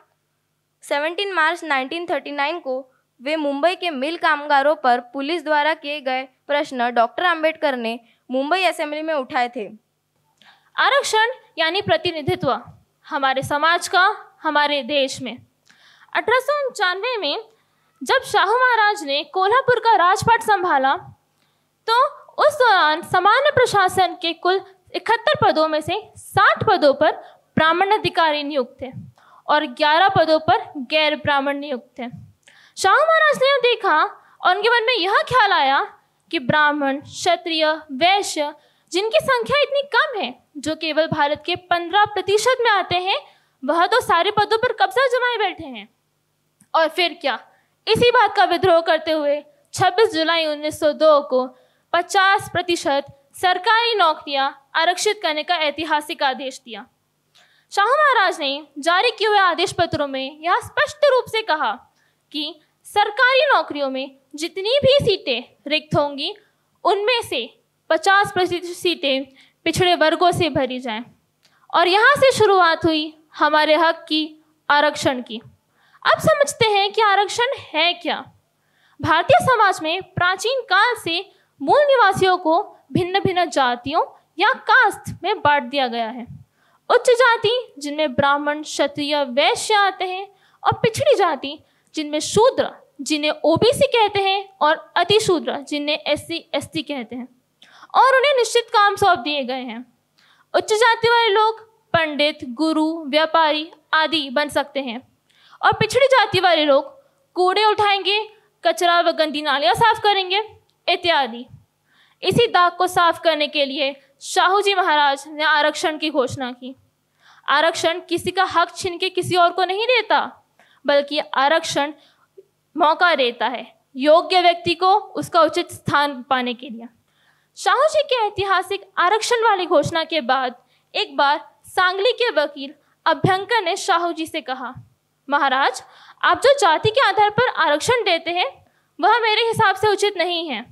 17 मार्च 1939 को वे मुंबई के मिल कामगारों पर पुलिस द्वारा किए गए प्रश्न डॉक्टर अंबेडकर ने मुंबई असेंबली में उठाए थे। आरक्षण यानी प्रतिनिधित्व हमारे समाज का हमारे देश में 1895 में जब शाहू महाराज ने कोल्हापुर का राजपाट संभाला तो उस दौरान सामान्य प्रशासन के कुल 71 पदों में से 60 पदों पर ब्राह्मण अधिकारी नियुक्त थे और 11 पदों पर गैर ब्राह्मण नियुक्त थे। शाहू महाराज ने देखा और उनके मन में यह ख्याल आया कि ब्राह्मण, क्षत्रिय, वैश्य जिनकी संख्या इतनी कम है, जो केवल भारत के 15% में आते हैं, वह तो सारे पदों पर कब्जा जमाए बैठे हैं। और फिर क्या, इसी बात का विद्रोह करते हुए 26 जुलाई 1902 को 50% सरकारी नौकरियां आरक्षित करने का ऐतिहासिक आदेश दिया। शाहू महाराज ने जारी किए हुए आदेश पत्रों में यह स्पष्ट रूप से कहा कि सरकारी नौकरियों में जितनी भी सीटें रिक्त होंगी उनमें से 50% सीटें पिछड़े वर्गों से भरी जाएं। और यहाँ से शुरुआत हुई हमारे हक की, आरक्षण की। अब समझते हैं कि आरक्षण है क्या। भारतीय समाज में प्राचीन काल से मूल निवासियों को भिन्न भिन्न जातियों या कास्ट में बांट दिया गया है। उच्च जाति जिनमें ब्राह्मण, क्षत्रिय, वैश्य आते हैं, और पिछड़ी जाति जिनमें शूद्र जिन्हें ओबीसी कहते हैं और अति शूद्र जिन्हें एससी एसटी कहते हैं, और उन्हें निश्चित काम सौंप दिए गए हैं। उच्च जाति वाले लोग पंडित, गुरु, व्यापारी आदि बन सकते हैं और पिछड़ी जाति वाले लोग कूड़े उठाएंगे, कचरा व गंदी नालियाँ साफ करेंगे इत्यादि। इसी दाग को साफ करने के लिए शाहू जी महाराज ने आरक्षण की घोषणा की। आरक्षण किसी का हक छीन के किसी और को नहीं देता, बल्कि आरक्षण मौका देता है योग्य व्यक्ति को उसका उचित स्थान पाने के लिए। शाहू जी के ऐतिहासिक आरक्षण वाली घोषणा के बाद एक बार सांगली के वकील अभ्यंकर ने शाहू जी से कहा, महाराज, आप जो जाति के आधार पर आरक्षण देते हैं वह मेरे हिसाब से उचित नहीं है।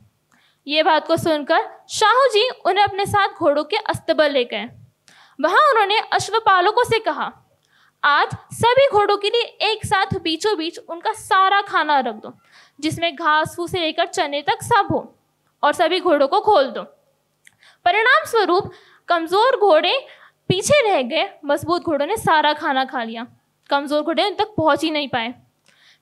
ये बात को सुनकर शाहू जी उन्हें अपने साथ घोड़ों के अस्तबल ले गए। वहां उन्होंने अश्वपालकों से कहा, आज सभी घोड़ों के लिए एक साथ बीचों बीच उनका सारा खाना रख दो, जिसमें घास फूस से लेकर चने तक सब हो, और सभी घोड़ों को खोल दो। परिणाम स्वरूप कमजोर घोड़े पीछे रह गए, मजबूत घोड़ों ने सारा खाना खा लिया, कमजोर घोड़े उन तक पहुंच ही नहीं पाए।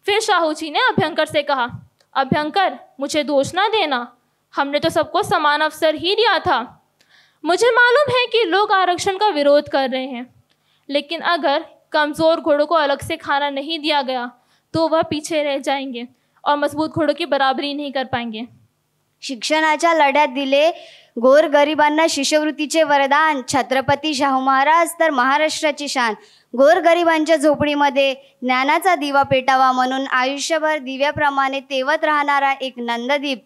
फिर शाहू जी ने अभ्यंकर से कहा, अभ्यंकर, मुझे दोष ना देना, हमने तो सबको समान अवसर ही दिया था। मुझे मालूम है कि लोग आरक्षण का विरोध कर रहे हैं, लेकिन अगर कमज़ोर घोड़ों को अलग से खाना नहीं दिया गया तो वह पीछे रह जाएंगे और मजबूत घोड़ों की बराबरी नहीं कर पाएंगे। शिक्षणाच्या लढ्यात दिले गोरगरिबांना शिष्यवृत्तीचे वरदान. छत्रपती शाहू महाराज तर महाराष्ट्राची शान. गोरगरिबांच्या झोपडीमध्ये ज्ञानाचा दिवा पेटावा म्हणून आयुष्यभर दिव्याप्रमाणे तेवत राहणारा एक नंददीप.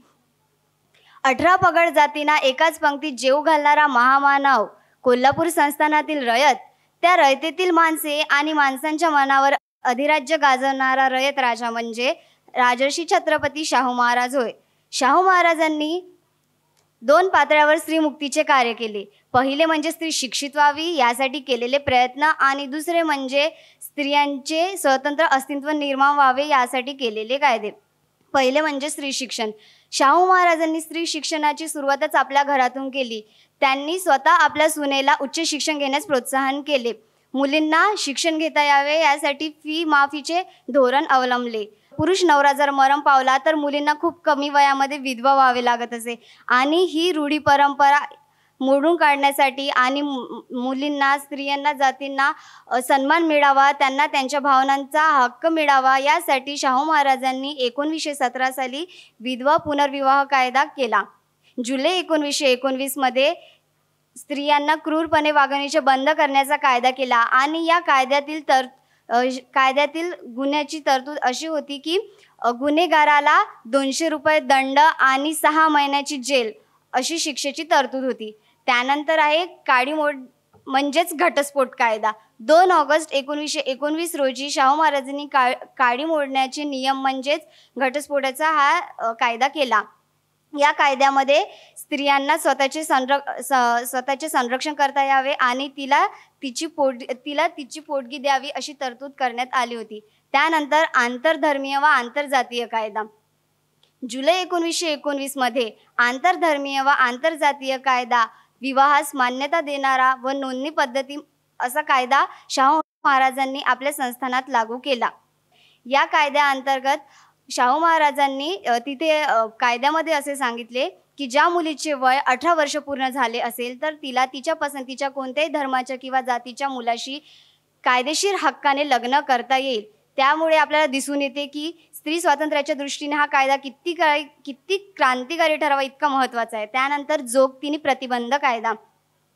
18 पगड जातींना एकाच पंक्तीत जेऊ घालणारा महामानव. कोल्हापूर संस्थानातील रयत, त्या रयतेतील माणसे आणि माणसांच्या मनावर अधिराज्य गाजवणारा रयत राजा म्हणजे राजर्षी छत्रपती शाहू महाराज होय. शाहू महाराजांनी 2 पातळ्यावर स्त्रीमुक्तीचे कार्य केले. पहिले म्हणजे स्त्री शिक्षित व्हावी यासाठी केलेले प्रयत्न आणि दुसरे म्हणजे स्त्रियांचे स्वतंत्र अस्तित्व निर्माण व्हावे यासाठी केलेले कायदे. पहिले म्हणजे स्त्री शिक्षण. शाहू महाराजांनी स्त्री शिक्षणाची सुरुवातच आपल्या घरातून केली. त्यांनी स्वतः आपल्या सुनेला उच्च शिक्षण घेण्यास प्रोत्साहन केले. मुलींना शिक्षण घेता यावे यासाठी फी माफीचे धोरण अवलंबले. पुरुष नवरा जर मरण पावला तर मुलींना खूप कमी वयामध्ये विधवा व्हावे लागत असे आणि ही रूढी परंपरा मोडून काढण्यासाठी आणि मुलींना, स्त्रियांना, जातींना सन्मान मिळावा, त्यांना त्यांच्या भावनांचा हक्क मिळावा यासाठी शाहू महाराजांनी 1917 साली विधवा पुनर्विवाह कायदा केला. जुलै 1919 मध्ये स्त्रियांना क्रूरपणे वागवण्याचे बंद करण्याचा कायदा केला आणि या कायद्यातील गुन्ह्याची तरतूद अशी होती की गुन्हेगाराला 200 रुपये दंड आणि 6 महिन्याची जेल अशी शिक्षेची तरतूद होती. त्यानंतर आहे काडीमोड म्हणजेच घटस्फोट कायदा. 2 ऑगस्ट 1919 रोजी शाहू महाराजांनी काडी मोडण्याचे नियम म्हणजेच घटस्फोटाचा हा कायदा केला. या कायद्यामध्ये स्त्रियांना स्वतःचे संरक्षण करता यावे आणि तिला तिची पोटगी द्यावी अशी तरतूद करण्यात आली होती. त्यानंतर आंतरधर्मीय व आंतरजातीय कायदा. जुलै 1919 मध्ये आंतरधर्मीय व आंतरजातीय कायदा विवाहास मान्यता देणारा व नोंदणी पद्धती असा कायदा शाहू महाराजांनी आपल्या संस्थानात लागू केला. या कायद्याअंतर्गत शाहू महाराजांनी तिथे कायद्यामध्ये असे सांगितले की ज्या मुलीचे वय 18 वर्ष पूर्ण झाले असेल तर तिला तिच्या पसंतीच्या कोणत्याही धर्माच्या किंवा जातीच्या मुलाशी कायदेशीर हक्काने लग्न करता येईल. त्यामुळे आपल्याला दिसून येते की स्त्री स्वातंत्र्याच्या दृष्टीने हा कायदा किती क्रांतिकारी ठरावा इतका महत्त्वाचा आहे. त्यानंतर जोगतिनी प्रतिबंध कायदा.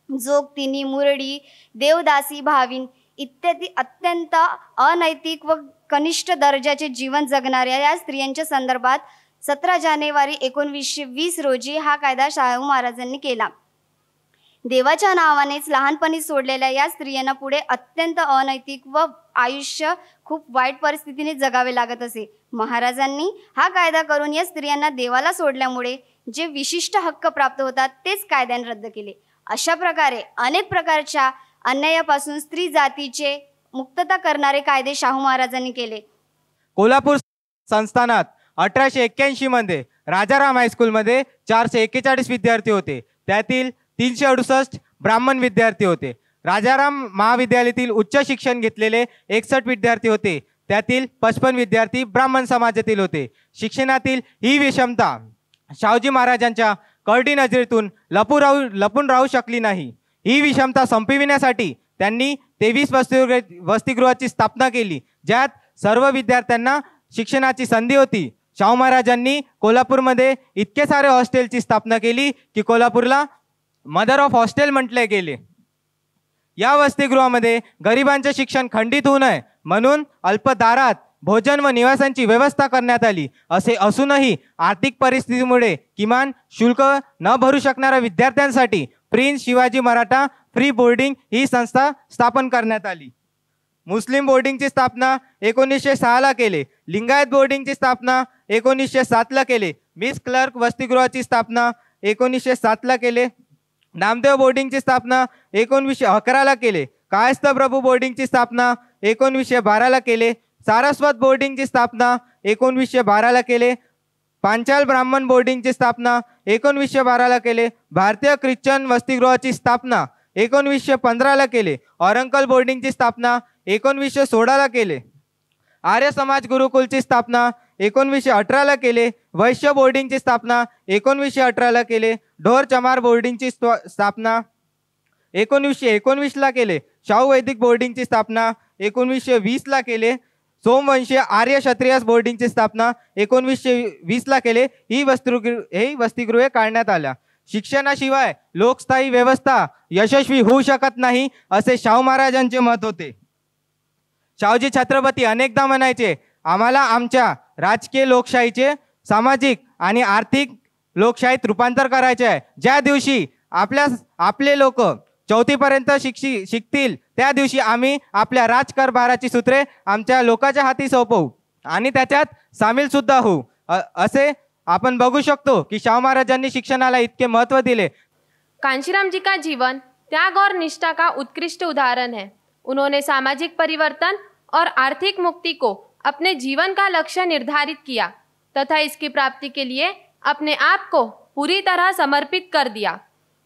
जोगतिनी, मुरडी, देवदासी, भाविन इत्यादी अत्यंत अनैतिक व कनिष्ठ दर्जाचे जीवन जगणाऱ्या या स्त्रियांच्या संदर्भात 17 जानेवारी 1920 रोजी हा कायदा शाहू महाराजांनी केला. देवाच्या नावानेच लहानपणी सोडलेल्या या स्त्रियांना पुढे अत्यंत अनैतिक व आयुष्य खूप वाईट परिस्थितीने जगावे लागत असे. महाराजांनी हा कायदा करून या स्त्रियांना देवाला सोडल्यामुळे जे विशिष्ट हक्क प्राप्त होतात तेच कायद्याने रद्द केले. अशा प्रकारे अनेक प्रकारच्या अन्यायापासून स्त्री जातीचे मुक्तता करणारे कायदे शाहू महाराजांनी केले. कोल्हापूर संस्थानात 1881 मध्ये राजाराम हायस्कूलमध्ये 441 विद्यार्थी होते. त्यातील 368 ब्राह्मण विद्यार्थी होते. राजाराम महाविद्यालयातील उच्च शिक्षण घेतलेले 61 विद्यार्थी होते. त्यातील 55 विद्यार्थी ब्राह्मण समाजातील होते. शिक्षणातील ही विषमता शाहूजी महाराजांच्या करडी नजरेतून लपून राहू शकली नाही. ही विषमता संपविण्यासाठी त्यांनी 23 वसतिगृहाची स्थापना केली, ज्यात सर्व विद्यार्थ्यांना शिक्षणाची संधी होती. शाहू महाराजांनी कोल्हापूरमध्ये इतके सारे हॉस्टेलची स्थापना केली की कोल्हापूरला मदर ऑफ हॉस्टेल म्हटले गेले. या वसतिगृहामध्ये गरिबांचे शिक्षण खंडित होऊ नये म्हणून अल्पदारात भोजन व निवासांची व्यवस्था करण्यात आली. असे असूनही आर्थिक परिस्थितीमुळे किमान शुल्क न भरू शकणाऱ्या विद्यार्थ्यांसाठी prince Shivaji Maratha free boarding ही संस्था स्थापन करण्यात आली. मुस्लिम बोर्डिंगची स्थापना 1906 केले. लिंगायत बोर्डिंगची स्थापना 1907 केले. मिस क्लर्क वसतिगृहाची स्थापना 1907 केले. नामदेव बोर्डिंगची स्थापना 1911 केले. कायस्थ प्रभू बोर्डिंगची स्थापना 1912 केले. सारस्वत बोर्डिंगची स्थापना 1912 केले. पांचाल ब्राह्मण बोर्डिंगची स्थापना 1912 केले. भारतीय ख्रिश्चन वसतिगृहाची स्थापना 1915 केले. औरंकल बोर्डिंगची स्थापना 1916 केले. आर्य समाज गुरुकुलची स्थापना 1918 केले. वैश्य बोर्डिंगची स्थापना 1918 केले. ढोर चमार बोर्डिंगची स्थापना 1919 केले. शाहू वैदिक बोर्डिंगची स्थापना 1920 केले. सोमवंशीय आर्य क्षत्रिय बोर्डिंगची स्थापना 1920ला केले. ही वसतिगृहे काढण्यात आल्या. शिक्षणाशिवाय लोकशाही व्यवस्था यशस्वी होऊ शकत नाही असे शाहू महाराजांचे मत होते. शाहूजी छत्रपती अनेकदा म्हणायचे, आम्हाला आमच्या राजकीय लोकशाहीचे सामाजिक आणि आर्थिक लोकशाहीत रूपांतर करायचे आहे. ज्या दिवशी आपले लोक 4थीपर्यंत शिकतील त्या दिवशी आम्ही आपल्या राजकारभाराची सूत्रे आमच्या लोकांच्या हाती सोपवू आणि त्याच्यात सामील सुद्धा होऊ. असे आपण बघू शकतो की शाहू महाराजांनी शिक्षणाला इतके महत्त्व दिले. कांशीराम जी का जीवन त्याग और निष्ठा का उत्कृष्ट उदाहरण है. उन्होंने सामाजिक परिवर्तन और आर्थिक मुक्ति को अपने जीवन का लक्ष्य निर्धारित किया तथा इसकी प्राप्ति के लिए अपने आप को पूरी तरह समर्पित कर दिया.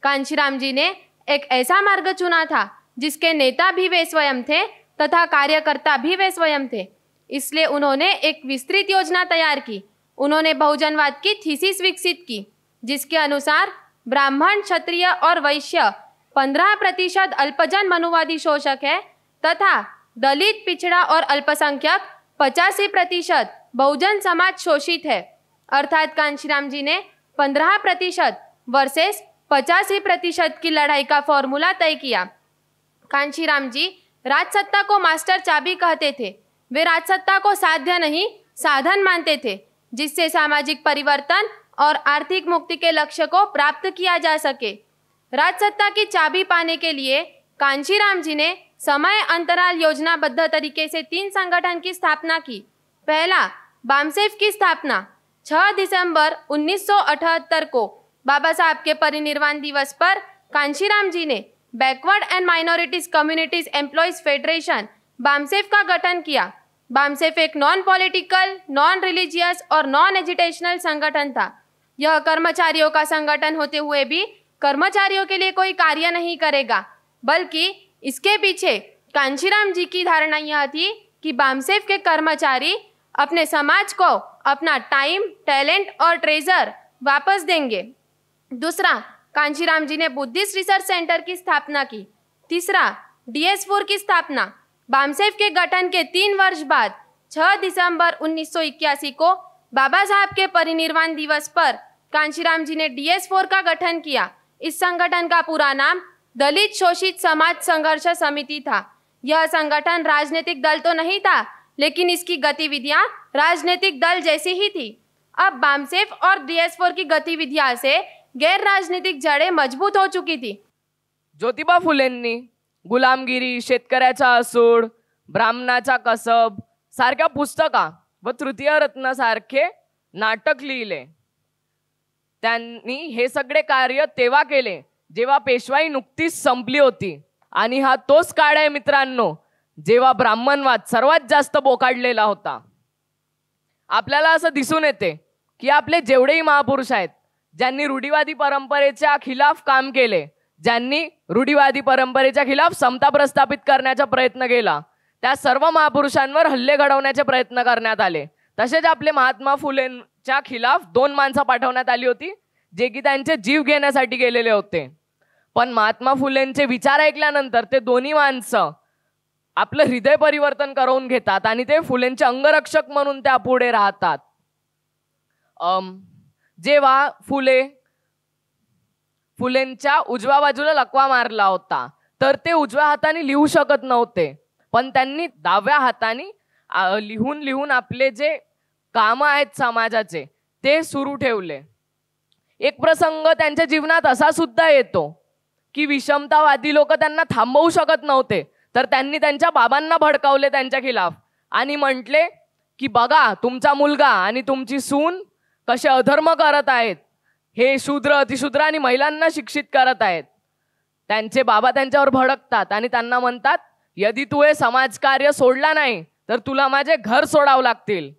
कांशीराम जी ने एक ऐसा मार्ग चुना था जिसके नेता भी वे स्वयं थे तथा कार्यकर्ता भी वे स्वयं थे. इसलिए उन्होंने एक विस्तृत योजना तैयार की. उन्होंने बहुजनवाद की थीसिस विकसित की जिसके अनुसार ब्राह्मण, क्षत्रिय और वैश्य 15% अल्पजन मनुवादी शोषक है तथा दलित, पिछड़ा और अल्पसंख्यक 85% बहुजन समाज शोषित है. अर्थात कांशीराम जी ने 15% वर्सेस 85% की लड़ाई का फॉर्मूला तय किया. कांशीराम जी राजसत्ता को मास्टर चाबी कहते थे. वे राजसत्ता को साध्य नहीं साधन मानते थे जिससे सामाजिक परिवर्तन और आर्थिक मुक्ति के लक्ष्य को प्राप्त किया जा सके. राजसत्ता की चाबी पाने के लिए कांशीराम जी ने समय अंतराल योजनाबद्ध तरीके से 3 संगठन की स्थापना की. पहला, बामसेफ की स्थापना 6 दिसंबर 1978 को बाबा साहब के परिनिर्वाण दिवस पर कांशीराम जी ने backward end minorities communities employees federation BAMCEF का गठन किया. बामसेफ एक नॉन पॉलिटिकल, नॉन रिलीजियस और नॉन एजुटेशनल संगठन था. यह कर्मचारियों का संगठन होते हुए भी कर्मचारियों के लिए कोई कार्य नहीं करेगा, बल्कि इसके पीछे कांशीराम जी की धारणा यह थी कि बामसेफ के कर्मचारी अपने समाज को अपना टाइम, टैलेंट और ट्रेजर वापस देंगे. दूसरा, कांशीराम जी ने बुद्धिस्ट रिसर्च सेंटर की स्थापना की. तीसरा, DS4 की स्थापना. बामसेफ के गठन के 3 वर्ष बाद 6 दिसंबर 1981 को बाबा साहब के परिनिर्वाण दिवस पर कांशीराम जी ने DS4 का गठन किया. इस संगठन का पूरा नाम दलित शोषित समाज संघर्ष समिति था. यह संगठन राजनीतिक दल तो नहीं था, लेकिन इसकी गतिविधियां राजनीतिक दल जैसी ही थी. अब बामसेफ और DS4 की गतिविधियां से गैर राजनीतिक जड़ें मजबूत हो चुकी थी. ज्योतिबा फुलेंनी गुलामगिरी, शेतकऱ्याचा असूड, ब्राह्मणाचा कसब सारख्या पुस्तका व तृतीय रत्नासारखे नाटक लिहिले. त्यांनी हे सगळे कार्य तेव्हा केले जेव्हा पेशवाई नुकतीच संपली होती. आणि हा तोच काळ आहे मित्रांनो जेव्हा ब्राह्मणवाद सर्वात जास्त बोकाडलेला होता. आपल्याला असं दिसून येते की आपले जेवढेही महापुरुष आहेत ज्यांनी रूढीवादी परंपरेच्या खिलाफ काम केले, ज्यांनी रूढीवादी परंपरेच्या खिलाफ समता प्रस्थापित करण्याचा प्रयत्न केला, त्या सर्व महापुरुषांवर हल्ले घडवण्याचे प्रयत्न करण्यात आले. तसेच आपले महात्मा फुलेंच्या खिलाफ 2 माणसं पाठवण्यात आली होती जे की त्यांचे जीव घेण्यासाठी गेलेले होते. पण महात्मा फुलेंचे विचार ऐकल्यानंतर ते दोन्ही माणसं आपलं हृदय परिवर्तन करून घेतात आणि ते फुलेंचे अंगरक्षक म्हणून त्या पुढे राहतात. जेव्हा फुलेंच्या उजव्या बाजूला लकवा मारला होता तर ते उजव्या हाताने लिहू शकत नव्हते, पण त्यांनी डाव्या हाताने लिहून लिहून आपले जे कामं आहेत समाजाचे ते सुरू ठेवले. एक प्रसंग त्यांच्या जीवनात असा सुद्धा येतो की विषमतावादी लोक त्यांना थांबवू शकत नव्हते, तर त्यांनी त्यांच्या बाबांना भडकावले त्यांच्या खिलाफ आणि म्हटले की बघा तुमचा मुलगा आणि तुमची सून कसे अधर्म करत आहेत, हे शूद्र, अतिशूद्र आणि महिलांना शिक्षित करत आहेत. त्यांचे बाबा त्यांच्यावर भडकतात आणि त्यांना म्हणतात यदि तू हे समाजकार्य सोडला नाही तर तुला माझे घर सोडावं लागतील.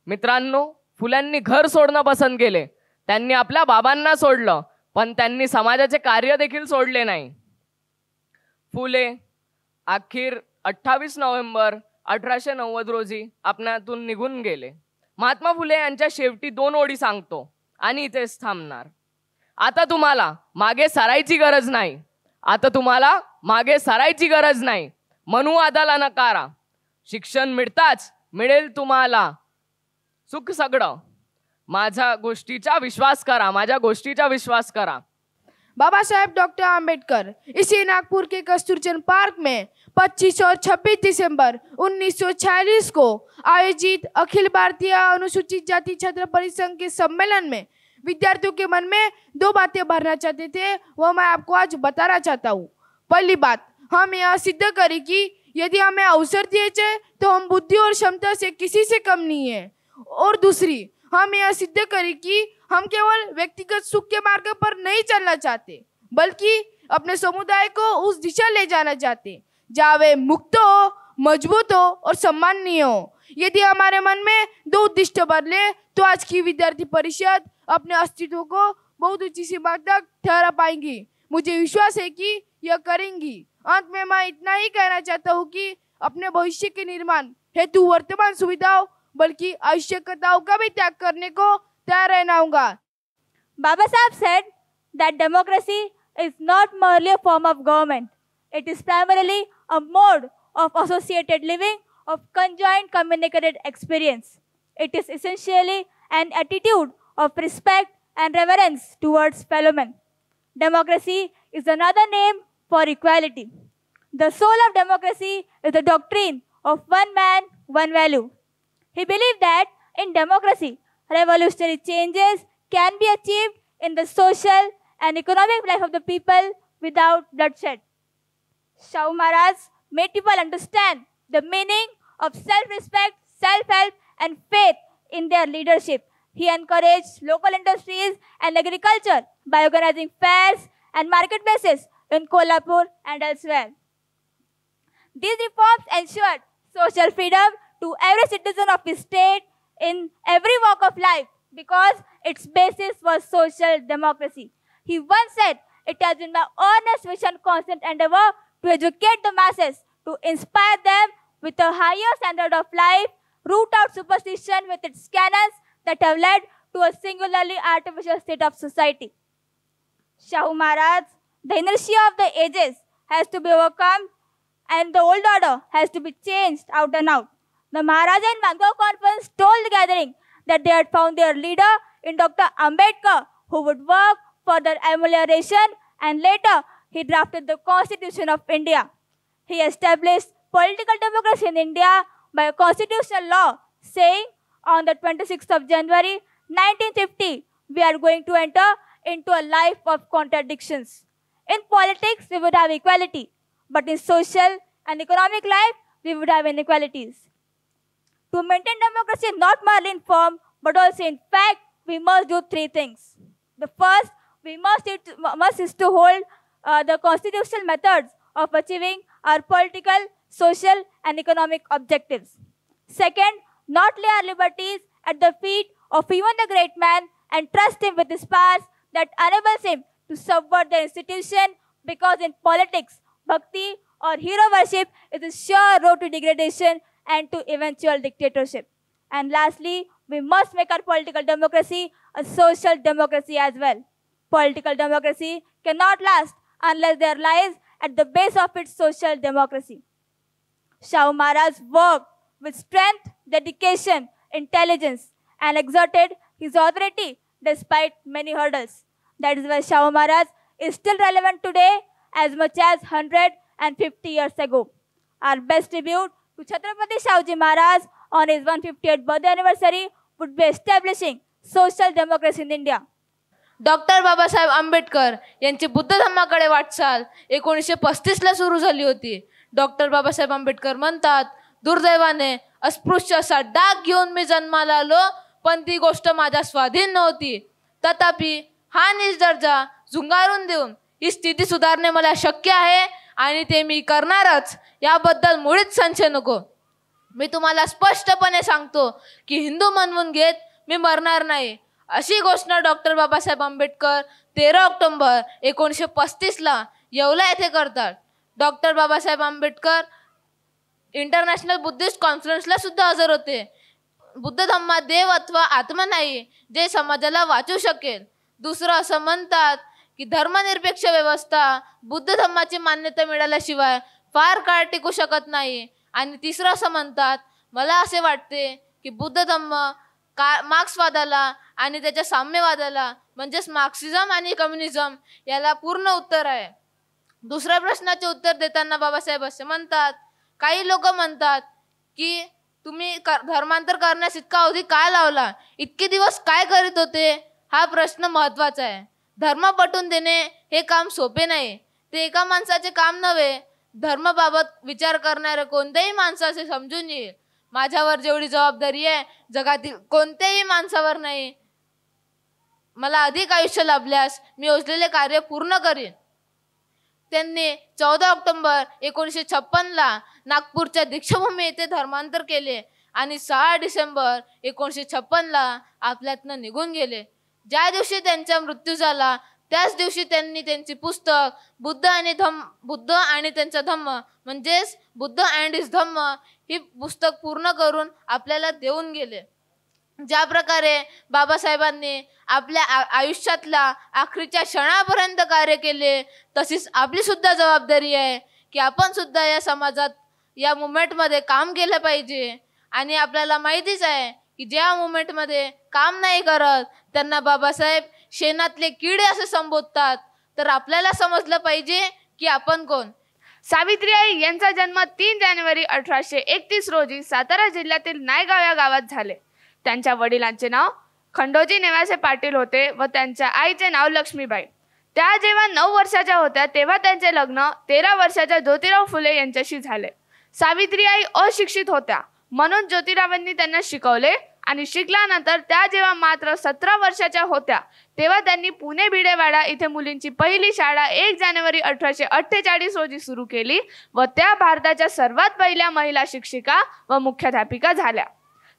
मित्रांनो, फुल्यांनी घर सोडणं पसंत केले. त्यांनी आपल्या बाबांना सोडलं, पण त्यांनी समाजाचे कार्य देखील सोडले नाही. फुले अखेर 28 नोव्हेंबर 1890 रोजी आपणातून निघून गेले. महात्मा फुले यांच्या शेवटी 2 ओळी सांगतो आणि इथेच थांबणार. आता तुम्हाला मागे सरायची गरज नाही. आता तुम्हाला मागे सरायची गरज नाही. मनुवादाला नकारा. शिक्षण मिळताच मिळेल तुम्हाला सुख सगळं. माझ्या गोष्टीचा विश्वास करा. बाबा साहेब डॉक्टर आम्बेडकर इसी नागपुर के कस्तूरचंद पार्क में 25 और 26 दिसंबर 1946 को आयोजित अखिल भारतीय अनुसूचित जाति छात्र परिसंघ के सम्मेलन में विद्यार्थियों के मन में 2 बातें भरना चाहते थे, वो मैं आपको आज बताना चाहता हूँ. पहली बात, हम यह सिद्ध करें कि यदि हमें अवसर दिए जाए तो हम बुद्धि और क्षमता से किसी से कम नहीं है. और दूसरी, हम यह सिद्ध करें कि हम केवल व्यक्तिगत सुख के मार्ग पर नहीं चलना चाहते, बल्कि अपने समुदाय को उस दिशा ले जाना चाहते जहाँ वे मुक्त हो, मजबूत हो और सम्माननीय हो. यदि हमारे मन में 2 उद्दिष्ट बदले तो आज की विद्यार्थी परिषद अपने अस्तित्व को बहुत ऊंची सीमा तक ठहरा पाएंगी. मुझे विश्वास है कि यह करेंगी. अंत में मैं इतना ही कहना चाहता हूँ कि अपने भविष्य के निर्माण हेतु वर्तमान सुविधाओं बल्कि आवश्यकताओं का भी त्याग करने को तैयार रहना होगा. Baba Saheb said that democracy is not merely a form of government. It is primarily a mode of associated living, of conjoined communicated experience. It is essentially an attitude of respect and reverence towards fellow men. Democracy is another name for equality. The soul of democracy is the doctrine of one man, one value. He believed that in democracy, revolutionary changes can be achieved in the social and economic life of the people without bloodshed. Shahu Maharaj made people understand the meaning of self-respect, self-help and faith in their leadership. He encouraged local industries and agriculture by organizing fairs and marketplaces in Kolhapur and elsewhere. These reforms ensured social freedom to every citizen of his state in every walk of life because its basis was social democracy. He once said, "It has been my earnest wish and constant endeavor to educate the masses, to inspire them with a higher standard of life, root out superstition with its canons that have led to a singularly artificial state of society." Shahu Maharaj, the inertia of the ages has to be overcome and the old order has to be changed out and out. The Maharaja in Mangaon conference told the gathering that they had found their leader in Dr. Ambedkar, who would work for their amelioration, and later he drafted the Constitution of India. He established political democracy in India by a constitutional law, saying on the 26th of January 1950, we are going to enter into a life of contradictions. In politics, we would have equality, but in social and economic life, we would have inequalities. To maintain democracy not merely in form, but also in fact, we must do 3 things. The first, we must is to hold the constitutional methods of achieving our political, social, and economic objectives. Second, not lay our liberties at the feet of even the great man and trust him with his powers that enables him to subvert the institution, because in politics, bhakti or hero worship is a sure road to degradation and to eventual dictatorship. And lastly, we must make our political democracy a social democracy as well. Political democracy cannot last unless there lies at the base of its social democracy. Shahu Maharaj worked with strength, dedication, intelligence, and exerted his authority despite many hurdles. That is why Shahu Maharaj is still relevant today as much as 150 years ago. Our best tribute to Chhatrapati Shahuji Maharaj on his 158th birthday anniversary would be establishing social democracy in India. Doctor Babasaheb Ambedkar यांची बुद्ध धम्माकडे वाटचाल 1935ला सुरू झाली होती. Doctor Babasaheb Ambedkar म्हणतात, दुर्दैवाने अस्पृश्य असा डाग घेऊन मी जन्माला आलो, पण ती गोष्ट माझ्या स्वाधीन नव्हती. तथापि हा नीच दर्जा झुंगारून देऊन ही स्थिती सुधारणे मला शक्य आहे आणि ते मी करणारच, याबद्दल मुळीच संशय नको. मी तुम्हाला स्पष्टपणे सांगतो की हिंदू म्हणून घेत मी मरणार नाही, अशी घोषणा डॉक्टर बाबासाहेब आंबेडकर 13 ऑक्टोबर 1935ला येवला येथे करतात. Doctor Babasaheb Ambedkar international buddhist कॉन्फरन्सला सुद्धा हजर होते. बुद्ध धम्मात देव अथवा आत्मा नाही जे समाजाला वाचू शकेल. दुसरं असं म्हणतात की धर्मनिरपेक्ष व्यवस्था बुद्ध धम्माची मान्यता मिळाल्याशिवाय फार काळ टिकू शकत नाही. आणि तिसरं असं म्हणतात, मला असे वाटते की बुद्ध धम्म मार्क्सवादाला आणि त्याच्या साम्यवादाला म्हणजेच मार्क्सिझम आणि कम्युनिझम याला पूर्ण उत्तर आहे. दुसऱ्या प्रश्नाचे उत्तर देताना बाबासाहेब असे म्हणतात, काही लोक म्हणतात की तुम्ही धर्मांतर करण्यास इतका अवधी काय लावला, इतके दिवस काय करीत होते. हा प्रश्न महत्वाचा आहे. धर्म पटवून देणे हे काम सोपे नाही. ते एका माणसाचे काम नव्हे. धर्माबाबत विचार करणाऱ्या कोणत्याही माणसाचे समजून येईल माझ्यावर जेवढी जबाबदारी आहे जगातील कोणत्याही माणसावर नाही. मला अधिक आयुष्य लाभल्यास मी योजलेले कार्य पूर्ण करीन. त्यांनी 14 ऑक्टोबर 1956ला नागपूरच्या दीक्षाभूमी येथे धर्मांतर केले आणि 6 डिसेंबर 1956ला आपल्यातनं निघून गेले. ज्या दिवशी त्यांचा मृत्यू झाला त्याच दिवशी त्यांनी त्यांची पुस्तक बुद्ध आणि त्यांचा धम्म म्हणजेच बुद्ध अँड हिज धम्म ही पुस्तक पूर्ण करून आपल्याला देऊन गेले. ज्या प्रकारे बाबासाहेबांनी आपल्या आयुष्यातला आखरीच्या क्षणापर्यंत कार्य केले, तशीच आपली सुद्धा जबाबदारी आहे की आपण सुद्धा या समाजात या मुवमेंटमध्ये काम केलं पाहिजे. आणि आपल्याला माहितीच आहे की ज्या मुवमेंटमध्ये काम नाही करत त्यांना बाबासाहेब शेणातले किडे असे संबोधतात. तर आपल्याला समजलं पाहिजे की आपण कोण. सावित्रीबाई यांचा जन्म 3 जानेवारी 1831 रोजी सातारा जिल्ह्यातील नायगाव या गावात झाले. त्यांच्या वडिलांचे नाव खंडोजी नेवासे पाटील होते व त्यांच्या आईचे नाव लक्ष्मीबाई. त्या जेव्हा 9 वर्षाच्या होत्या तेव्हा त्यांचे लग्न 13 वर्षाच्या ज्योतिराव फुले यांच्याशी झाले. सावित्रीबाई अशिक्षित होत्या म्हणून ज्योतिरावांनी त्यांना शिकवले आणि शिकल्यानंतर त्या जेव्हा मात्र 17 वर्षाच्या होत्या तेव्हा त्यांनी पुणे भिडेवाडा इथे मुलींची पहिली शाळा 1 जानेवारी 1848 रोजी सुरू केली व त्या भारताच्या सर्वात पहिल्या महिला शिक्षिका व मुख्याध्यापिका झाल्या.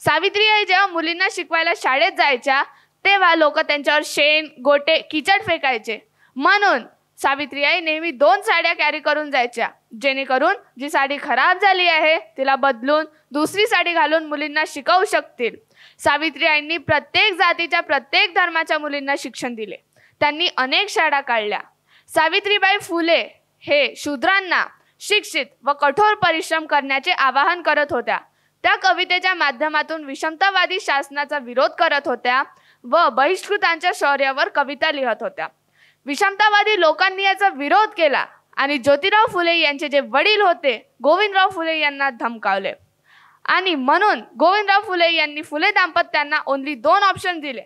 सावित्रीबाई जेव्हा मुलींना शिकवायला शाळेत जायच्या तेव्हा लोक त्यांच्यावर शेण, गोटे, किचड फेकायचे. म्हणून सावित्रीबाई नेहमी 2 साड्या कॅरी करून जायच्या, जेणेकरून जी साडी खराब झाली आहे तिला बदलून दुसरी साडी घालून मुलींना शिकवू शकतील. सावित्रीबाईंनी प्रत्येक जातीच्या प्रत्येक धर्माच्या मुलींना शिक्षण दिले. त्यांनी अनेक शाळा काढल्या. सावित्रीबाई फुले हे शूद्रांना शिक्षित व कठोर परिश्रम करण्याचे आवाहन करत होत्या. त्या कवितेच्या माध्यमातून विषमतावादी शासनाचा विरोध करत होत्या व बहिष्कृतांच्या शौर्यावर कविता लिहत होत्या. विषमतावादी लोकांनी याचा विरोध केला आणि ज्योतिराव फुले यांचे जे वडील होते गोविंदराव फुले यांना धमकावले. आणि म्हणून गोविंदराव फुले यांनी फुले दाम्पत्यांना ओन्ली 2 ऑप्शन दिले,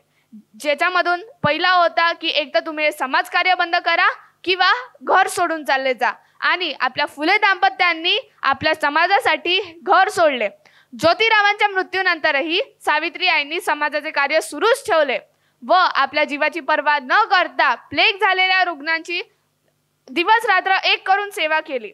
ज्याच्यामधून पहिला होता की एक तर तुम्ही समाजकार्य बंद करा किंवा घर सोडून चालले जा. आणि आपल्या फुले दाम्पत्यांनी आपल्या समाजासाठी घर सोडले. ज्योतिरावांच्या मृत्यूनंतरही सावित्रीबाईंनी समाजाचे कार्य सुरूच ठेवले व आपल्या जीवाची पर्वा न करता प्लेग झालेल्या रुग्णांची दिवस रात्र एक करून सेवा केली.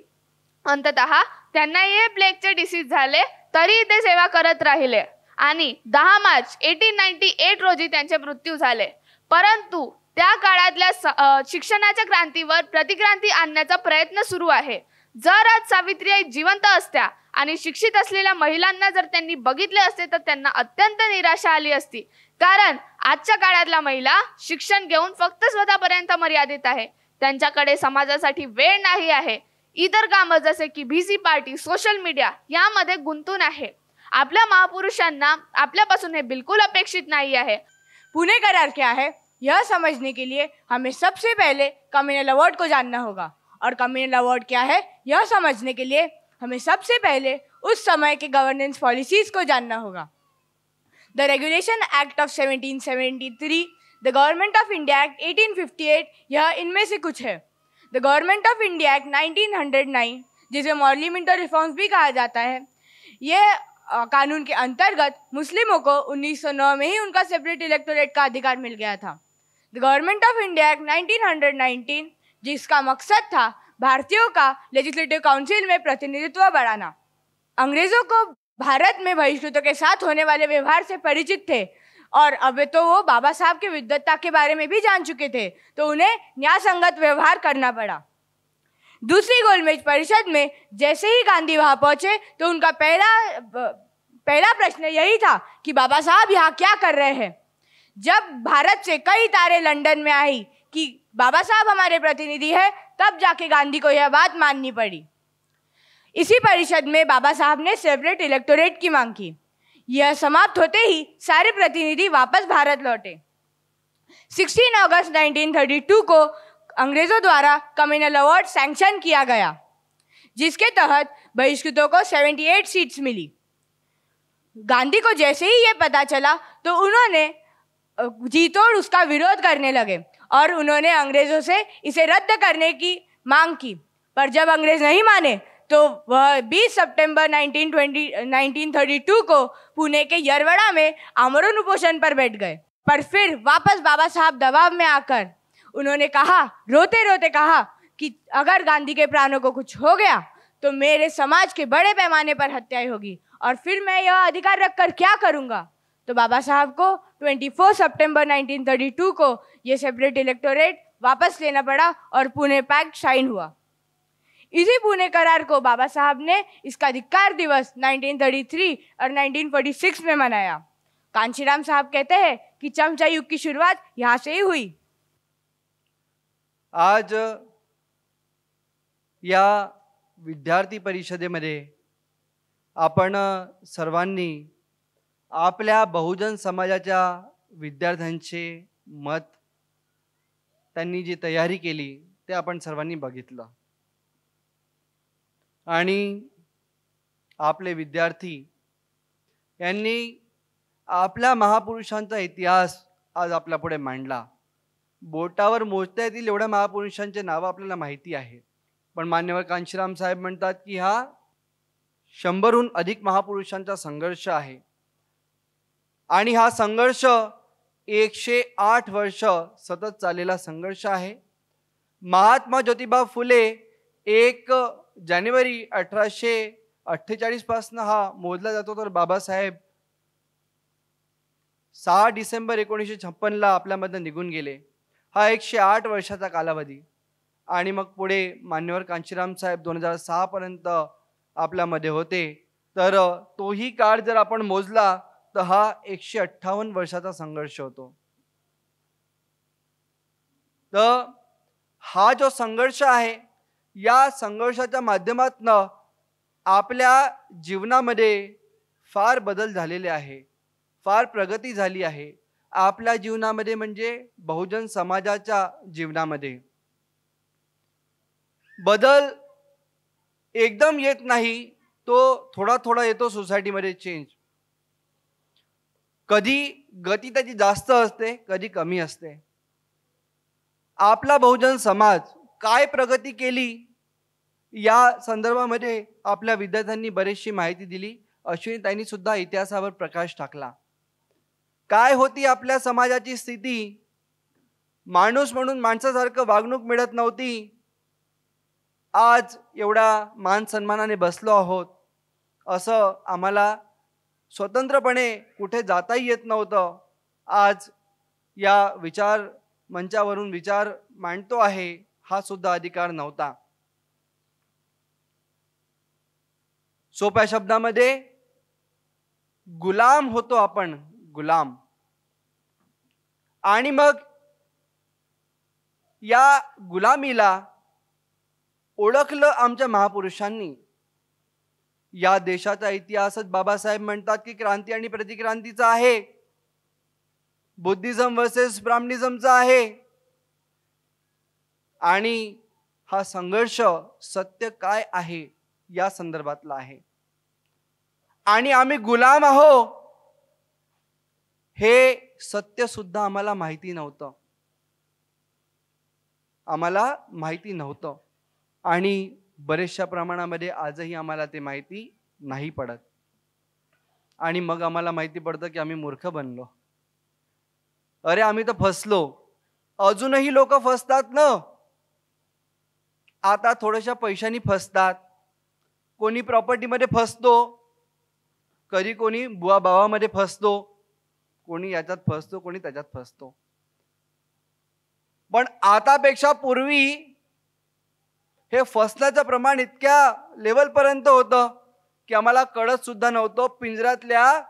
अंततः त्यांना हे प्लेगचे डिसीज झाले तरी ते सेवा करत राहिले आणि 10 मार्च 1898 रोजी त्यांचे मृत्यू झाले. परंतु त्या काळातल्या शिक्षणाच्या क्रांतीवर प्रतिक्रांती आणण्याचा प्रयत्न सुरू आहे. जर आज सावित्रीबाई जिवंत असत्या आणि शिक्षित असलेल्या महिलांना जर त्यांनी बघितले असते तर त्यांना अत्यंत निराशा आली असती. कारण आजच्या काळातल्या महिला शिक्षण घेऊन फक्त स्वतःपर्यंत मर्यादित आहे. त्यांच्याकडे समाजासाठी वेळ नाही आहे. इतर कामं जसे की बीसी पार्टी, सोशल मीडिया यामध्ये गुंतून आहे. आपल्या महापुरुषांना आपल्यापासून हे बिल्कुल अपेक्षित नहीं है. पुणे करार क्या है यह समझने के लिए हमें सबसे पहले कम्युनल अवार्ड को जानना होगा और कम्युनल अवार्ड क्या है यह समझने के लिए हमें सबसे पहले उस समय के गवर्नेंस पॉलिसीज को जानना होगा. The regulation act of 1773, the government of India act 1858 यह इनमें से कुछ है. The government of India act 1909 जिसे मॉरली मिंटो रिफॉर्म्स भी कहा जाता है, यह कानून के अंतर्गत मुस्लिमों को 1909 में ही उनका सेपरेट इलेक्टोरेट का अधिकार मिल गया था. The government of India act 1919 जिसका मकसद था भारतीयों का लेजिस्लेटिव काउंसिल में प्रतिनिधित्व बढ़ाना. अंग्रेजों को भारत में बहिष्कृतों के साथ होने वाले व्यवहार से परिचित थे और अब तो वो बाबा साहब के विद्वत्ता के बारे में भी जान चुके थे, तो उन्हें न्यायसंगत व्यवहार करना पड़ा. दूसरी गोलमेज परिषद में जैसे ही गांधी वहां पहुंचे तो उनका पहला प्रश्न यही था कि बाबा साहब यहाँ क्या कर रहे हैं. जब भारत से कई तारे लंदन में आई कि बाबा साहब हमारे प्रतिनिधि है, तब जाके गांधी को यह बात माननी पड़ी. इसी परिषद में बाबा साहब ने सेपरेट इलेक्टोरेट की मांग की। यह समाप्त होते ही सारे प्रतिनिधि वापस भारत लौटे। 16 अगस्त 1932 को अंग्रेजों द्वारा कम्युनल अवार्ड सैंक्शन किया गया, जिसके तहत बहिष्कृतों को 78 सीट्स मिली। गांधी को जैसे ही ये पता चला तो उन्होंने जी तोड़ उसका विरोध करने लगे और उन्होंने अंग्रेजों से इसे रद्द करने की मांग की। पर जब अंग्रेज नहीं माने तो वह 20 सितंबर 1932 को पुणे के यरवड़ा में आमरण उपोषण पर बैठ गए। पर फिर वापस बाबा साहब दबाव में आकर उन्होंने कहा, रोते रोते कहा कि अगर गांधी के प्राणों को कुछ हो गया तो मेरे समाज के बड़े पैमाने पर हत्याएं होगी और फिर मैं यह अधिकार रखकर क्या करूंगा। तो बाबा साहब को 24 सितंबर 1932 को यह सेपरेट इलेक्टोरेट वापस लेना पड़ा और पुणे पैक्ट साइन हुआ। इसी पुणे करार को बाबा साहब ने इसका धिक्कार दिवस 1933 और 1946 में मनाया। कांशीराम साहब कहते हैं कि चमचा युग की शुरुआत यहाँ से ही हुई। आज या विद्यार्थी परिषदेमध्ये आपण सर्वांनी आपल्या बहुजन समाजाच्या विद्यार्थ्यांचे मत, त्यांनी जी तयारी केली ते आपण सर्वांनी बघितलं आणि आपले विद्यार्थी यांनी आपल्या महापुरुषांचा इतिहास आज आपल्या पुढे मांडला। बोटावर मोजता येतील एवढ्या महापुरुषांचे नावं आपल्याला माहिती आहे, पण मान्यवर कांशीराम साहेब म्हणतात की हा 100हून अधिक महापुरुषांचा संघर्ष आहे आणि हा संघर्ष 108 वर्ष सतत चाललेला संघर्ष आहे। महात्मा ज्योतिबा फुले 1 जानेवारी 1848 पासून हा मोजला जातो, तर बाबासाहेब 6 डिसेंबर 1956 ला आपल्यामधून निघून गेले। हा 108 वर्षाचा कालावधी आणि मग पुढे मान्यवर कांशीराम साहेब 2006 पर्यंत आपल्यामध्ये होते, तर तोही काळ जर आपण मोजला तर हा 158 वर्षाचा संघर्ष होतो। तर हा जो संघर्ष आहे, या संघर्षाच्या माध्यमातून आपल्या जीवनामध्ये फार बदल झालेले आहे, फार प्रगती झाली आहे आपल्या जीवनामध्ये, म्हणजे बहुजन समाजाच्या जीवनामध्ये। बदल एकदम येत नाही, तो थोडा थोडा येतो सोसायटीमध्ये चेंज। कधी गती त्याची जास्त असते, कधी कमी असते। आपला बहुजन समाज काय प्रगती केली या संदर्भामध्ये आपल्या विद्यार्थ्यांनी बरीचशी माहिती दिली। अश्विनी ताईंनी सुद्धा इतिहासावर प्रकाश टाकला। काय होती आपल्या समाजाची स्थिती, माणूस म्हणून माणसासारखं वागणूक मिळत नव्हती। आज एवढा मान सन्मानाने बसलो आहोत, असं आम्हाला स्वतंत्रपणे कुठे जाताही येत नव्हतं। आज या विचार मंचावरून विचार मांडतो आहे, हा सुद्धा अधिकार नव्हता। सोप्या शब्दामध्ये गुलाम होतो आपण, गुलाम। आणि मग या गुलामीला ओळखलं आमच्या महापुरुषांनी। या देशाचा इतिहासच बाबासाहेब म्हणतात की क्रांती आणि प्रतिक्रांतीचा आहे, बुद्धिझम वर्सेस ब्राह्मणिझमचा आहे। आणि हा संघर्ष सत्य काय आहे या संदर्भातला आहे। आणि आम्ही गुलाम आहो हे सत्य सुद्धा आम्हाला माहिती नव्हतं, आम्हाला माहिती नव्हतं आणि बरेचशा प्रमाणामध्ये आजही आम्हाला ते माहिती नाही पडत। आणि मग आम्हाला माहिती पडतं की आम्ही मूर्ख बनलो। अरे आम्ही तर फसलो, अजूनही लोक फसतात ना। आता थोड्याशा पैशांनी फसतात, कोणी प्रॉपर्टीमध्ये फसतो, कधी कोणी बुवा भावामध्ये फसतो, कोणी याच्यात फसतो, कोणी त्याच्यात फसतो। पण आतापेक्षा पूर्वी हे फसण्याचं प्रमाण इतक्या लेवल पर्यंत होतं की आम्हाला कळत सुद्धा नव्हतं। पिंजऱ्यातल्या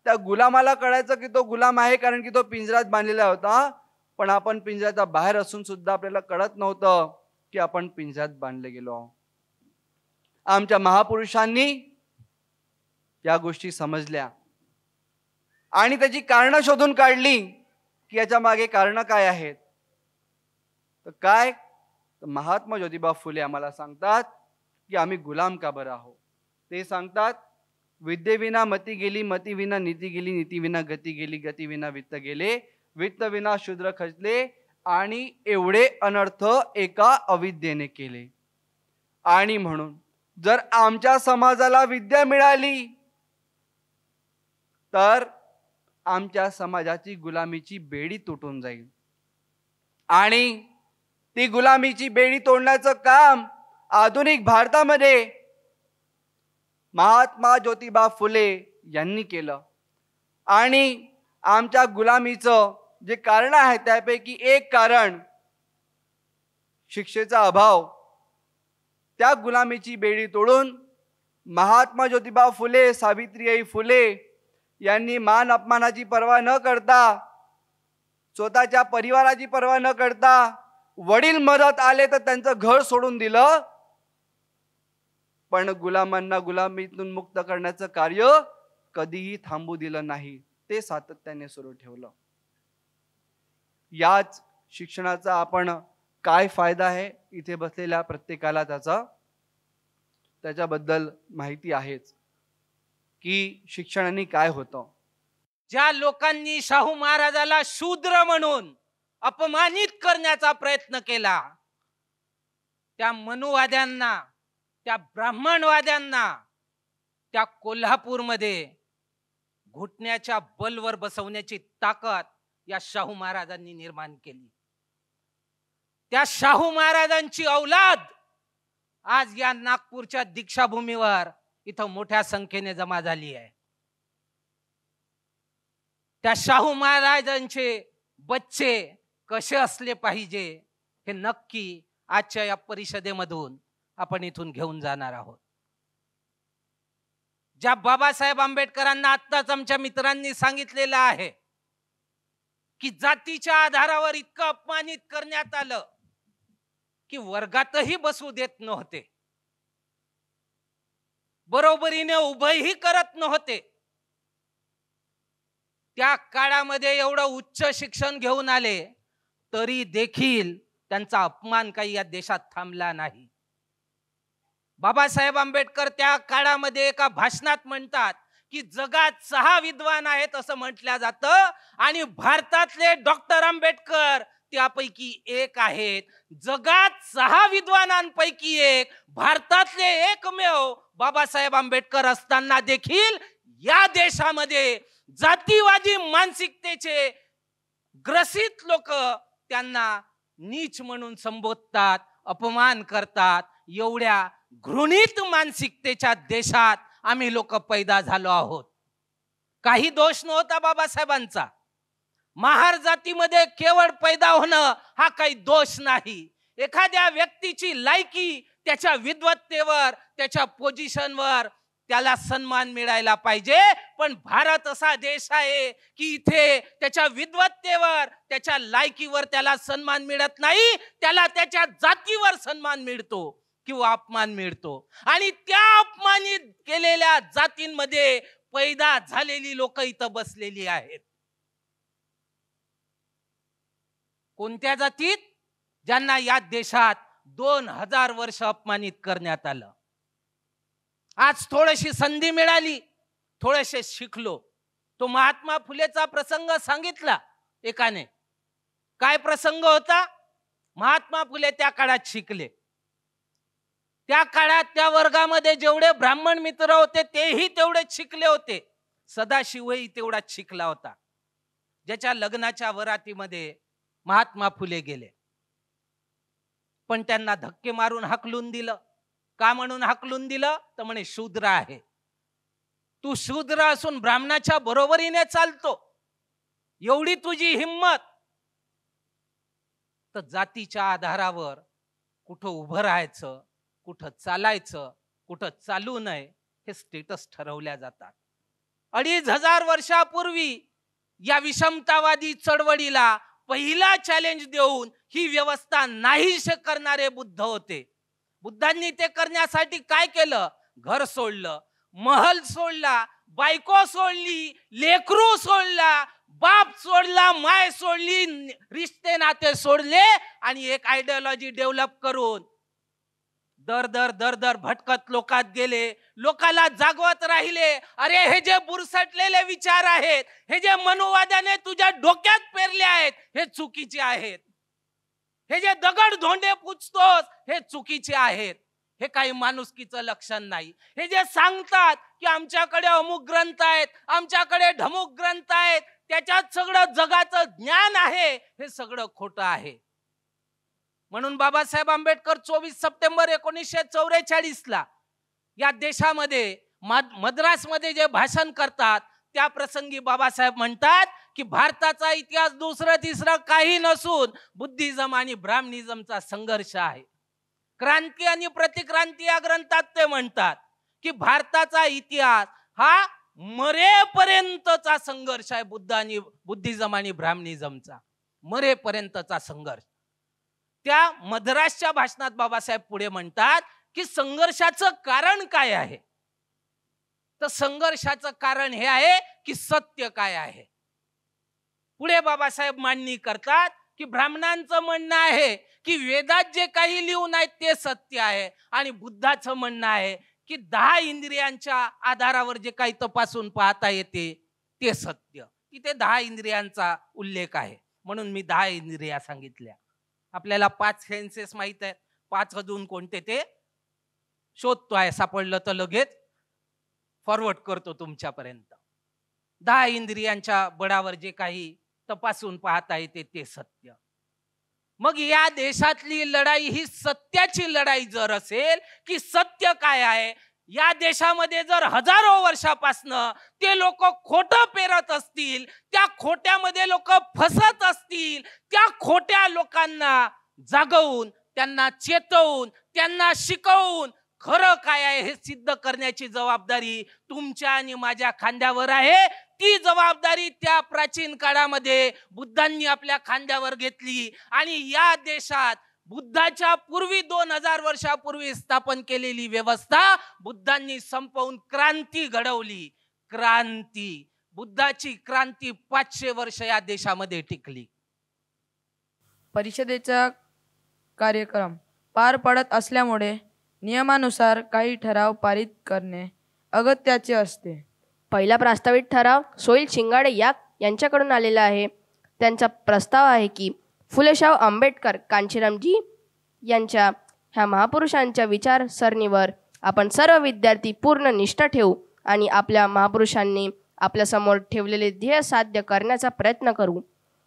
त्या गुलामाला कळायचं की तो गुलाम आहे, कारण की तो पिंजऱ्यात बांधलेला होता, पण आपण पिंजऱ्याच्या बाहेर असून सुद्धा आपल्याला कळत नव्हतं की आपण पिंजऱ्यात बांधले गेलो आहोत। आमच्या महापुरुषांनी या गोष्टी समजल्या आणि त्याची कारणं शोधून काढली की याच्या मागे कारणं काय आहेत. तर काय, तर महात्मा ज्योतिबा फुले आम्हाला सांगतात की आम्ही गुलाम का बरं आहोत. ते सांगतात, विद्येविना मती गेली, मतीविना नीती गेली, नीतीविना गती गेली, गतीविना वित्त गेले, वित्तविना शूद्र खचले आणि एवढे अनर्थ एका अविद्येने केले. आणि म्हणून जर आमच्या समाजाला विद्या मिळाली तर आमच्या समाजाची गुलामीची बेडी तुटून जाईल. आणि ती गुलामीची बेडी तोडण्याचं काम आधुनिक भारतामध्ये महात्मा ज्योतिबा फुले यांनी केलं. आणि आमच्या गुलामीचं जे कारण आहे त्यापैकी एक कारण शिक्षेचा अभाव. त्या गुलामीची बेडी तोडून महात्मा ज्योतिबा फुले, सावित्रीबाई फुले यांनी मान अपमानाची पर्वा न करता, स्वतःच्या परिवाराची पर्वा न करता, वडील मदत आले तर त्यांचं घर सोडून दिलं, पण गुलामांना गुलामीतून मुक्त करण्याचं कार्य कधीही थांबू दिलं नाही. ते सातत्याने सुरू ठेवलं. याच शिक्षणाचा आपण काय फायदा आहे, इथे बसलेल्या प्रत्येकाला त्याच्याबद्दल माहिती आहेच की शिक्षणाने काय होतं. ज्या लोकांनी शाहू महाराजाला शूद्र म्हणून अपमानित करण्याचा प्रयत्न केला, त्या मनुवाद्यांना, त्या ब्राह्मणवाद्यांना त्या कोल्हापूरमध्ये घुटण्याच्या बलवर बसवण्याची ताकद या शाहू महाराजांनी निर्माण केली. त्या शाहू महाराजांची औलाद आज या नागपूरच्या दीक्षाभूमीवर इथं मोठ्या संख्येने जमा झाली आहे. त्या शाहू महाराजांचे बच्चे कसे असले पाहिजे हे नक्की आजच्या या परिषदेमधून आपण इथून घेऊन जाणार आहोत. ज्या बाबासाहेब आंबेडकरांना आत्ताच आमच्या मित्रांनी सांगितलेलं आहे की जातीच्या आधारावर इतकं अपमानित करण्यात आलं की वर्गातही बसू देत नव्हते, बरोबरीने उभंही करत नव्हते. त्या काळामध्ये एवढं उच्च शिक्षण घेऊन आले तरी देखील त्यांचा अपमान काही या देशात थांबला नाही. बाबासाहेब आंबेडकर त्या काळामध्ये एका भाषणात म्हणतात की जगात 6 विद्वान आहेत असं म्हटलं जातं आणि भारतातले डॉक्टर आंबेडकर त्यापैकी एक आहेत. जगात 6 विद्वानांपैकी एक, भारतातले एकमेव बाबासाहेब आंबेडकर असताना देखील या देशामध्ये जातीवादी मानसिकतेचे ग्रसित लोक त्यांना नीच म्हणून संबोधतात, अपमान करतात. एवढ्या घृणित मानसिकतेच्या देशात आम्ही लोक पैदा झालो आहोत. काही दोष नव्हता बाबासाहेबांचा. महार जातीमध्ये केवळ पैदा होणं हा काही दोष नाही. एखाद्या व्यक्तीची लायकी त्याच्या विद्वत्तेवर, त्याच्या पोझिशनवर त्याला सन्मान मिळायला पाहिजे. पण भारत असा देश आहे की इथे त्याच्या विद्वत्तेवर, त्याच्या लायकीवर त्याला सन्मान मिळत नाही, त्याला त्याच्या जातीवर सन्मान मिळतो किंवा अपमान मिळतो. आणि त्या अपमानित केलेल्या जातींमध्ये पैदा झालेली लोक इथं बसलेली आहेत. कोणत्या जातीत? ज्यांना या देशात 2000 वर्ष अपमानित करण्यात आलं. आज थोडीशी संधी मिळाली, थोडेसे शिकलो. तो महात्मा फुलेचा प्रसंग सांगितला एकाने. काय प्रसंग होता? महात्मा फुले त्या काळात शिकले. त्या काळात त्या वर्गामध्ये जेवढे ब्राह्मण मित्र होते तेही तेवढेच शिकले होते. सदाशिवही तेवढाच शिकला होता. ज्याच्या लग्नाच्या वरातीमध्ये महात्मा फुले गेले, पण त्यांना धक्के मारून हाकलून दिलं. का म्हणून हाकलून दिलं? तर म्हणे शूद्र आहे तू, शूद्र असून ब्राह्मणाच्या बरोबरीने चालतो, एवढी तुझी हिम्मत. तर जातीच्या आधारावर कुठं उभं राहायचं, कुठं चालायचं, कुठं चालू नये हे स्टेटस ठरवल्या जातात. 2500 वर्षापूर्वी या विषमतावादी चळवळीला पहिला चॅलेंज देऊन ही व्यवस्था नाहीशी करणारे बुद्ध होते. बुद्धांनी ते करण्यासाठी काय केलं? घर सोडलं, महल सोडला, बायको सोडली, लेकरू सोडला, बाप सोडला, माय सोडली, रिश्ते नाते सोडले आणि एक आयडियोलॉजी डेव्हलप करून दर दर दर दर भटकत लोकात गेले, लोकाला जागवत राहिले. अरे हे जे बुरसटलेले विचार आहेत, हे जे मनुवादाने तुझ्या डोक्यात पेरले आहेत, हे चुकीचे आहेत. हे जे दगड धोंडे पुचतोस हे चुकीचे आहेत. हे काही माणुसकीचं लक्षण नाही. हे जे सांगतात की आमच्याकडे अमुक ग्रंथ आहेत, आमच्याकडे ढमुक ग्रंथ आहेत, त्याच्यात सगळं जगाचं ज्ञान आहे, हे सगळं खोटं आहे. म्हणून बाबासाहेब आंबेडकर 24 सप्टेंबर 1944 या देशामध्ये मद्रासमध्ये जे भाषण करतात त्या प्रसंगी बाबासाहेब म्हणतात की भारताचा इतिहास दुसरं तिसरं काही नसून बुद्धिझम आणि ब्राह्मणिझमचा संघर्ष आहे. क्रांती आणि प्रतिक्रांती या ग्रंथात ते म्हणतात की भारताचा इतिहास हा मरेपर्यंतचा संघर्ष आहे. बुद्धिझम आणि ब्राह्मणिझमचा मरेपर्यंतचा संघर्ष. त्या मद्रासच्या भाषणात बाबासाहेब पुढे म्हणतात की संघर्षाचं कारण काय आहे? तर संघर्षाचं कारण हे आहे की सत्य काय आहे. पुढे बाबासाहेब मांडणी करतात की ब्राह्मणांचं म्हणणं आहे की वेदात जे काही लिहून आहेत ते सत्य आहे आणि बुद्धाचं म्हणणं आहे की 10 इंद्रियांच्या आधारावर जे काही तपासून पाहता येते ते सत्य. तिथे 10 इंद्रियांचा उल्लेख आहे म्हणून मी 10 इंद्रिया सांगितल्या. आपल्याला 5 सेन्सेस माहित आहेत, 5 अजून कोणते ते शोधतो आहे, सापडलं तर लगेच फॉरवर्ड करतो तुमच्यापर्यंत. 10 इंद्रियांच्या बळावर जे काही तपासून पाहता येते ते सत्य. मग या देशातली लढाई ही सत्याची लढाई जर असेल की सत्य काय आहे, या देशामध्ये जर हजारो वर्षापासनं ते लोक खोटं पेरत असतील, त्या खोट्यामध्ये लोक फसत असतील, त्या खोट्या लोकांना जागवून, त्यांना चेतवून, त्यांना शिकवून खरं काय आहे हे सिद्ध करण्याची जबाबदारी तुमच्या आणि माझ्या खांद्यावर आहे. ती जबाबदारी त्या प्राचीन काळामध्ये बुद्धांनी आपल्या खांद्यावर घेतली आणि या देशात बुद्धाच्या पूर्वी 2000 वर्षापूर्वी स्थापन केलेली व्यवस्था बुद्धांनी संपवून क्रांती घडवली. क्रांती, बुद्धाची क्रांती 500 वर्ष या देशामध्ये टिकली. परिषदेचा कार्यक्रम पार पडत असल्यामुळे नियमानुसार काही ठराव पारित करणे अगत्याचे असते. पहिला प्रस्तावित ठराव सोईल शिंगाडे यांच्याकडून आलेला आहे. त्यांचा प्रस्ताव आहे की फुलेशाह आंबेडकर कांचीरामजी यांच्या ह्या महापुरुषांच्या विचारसरणीवर आपण सर्व विद्यार्थी पूर्ण निष्ठा ठेवू आणि आपल्या महापुरुषांनी आपल्यासमोर ठेवलेले ध्येय साध्य करण्याचा प्रयत्न करू.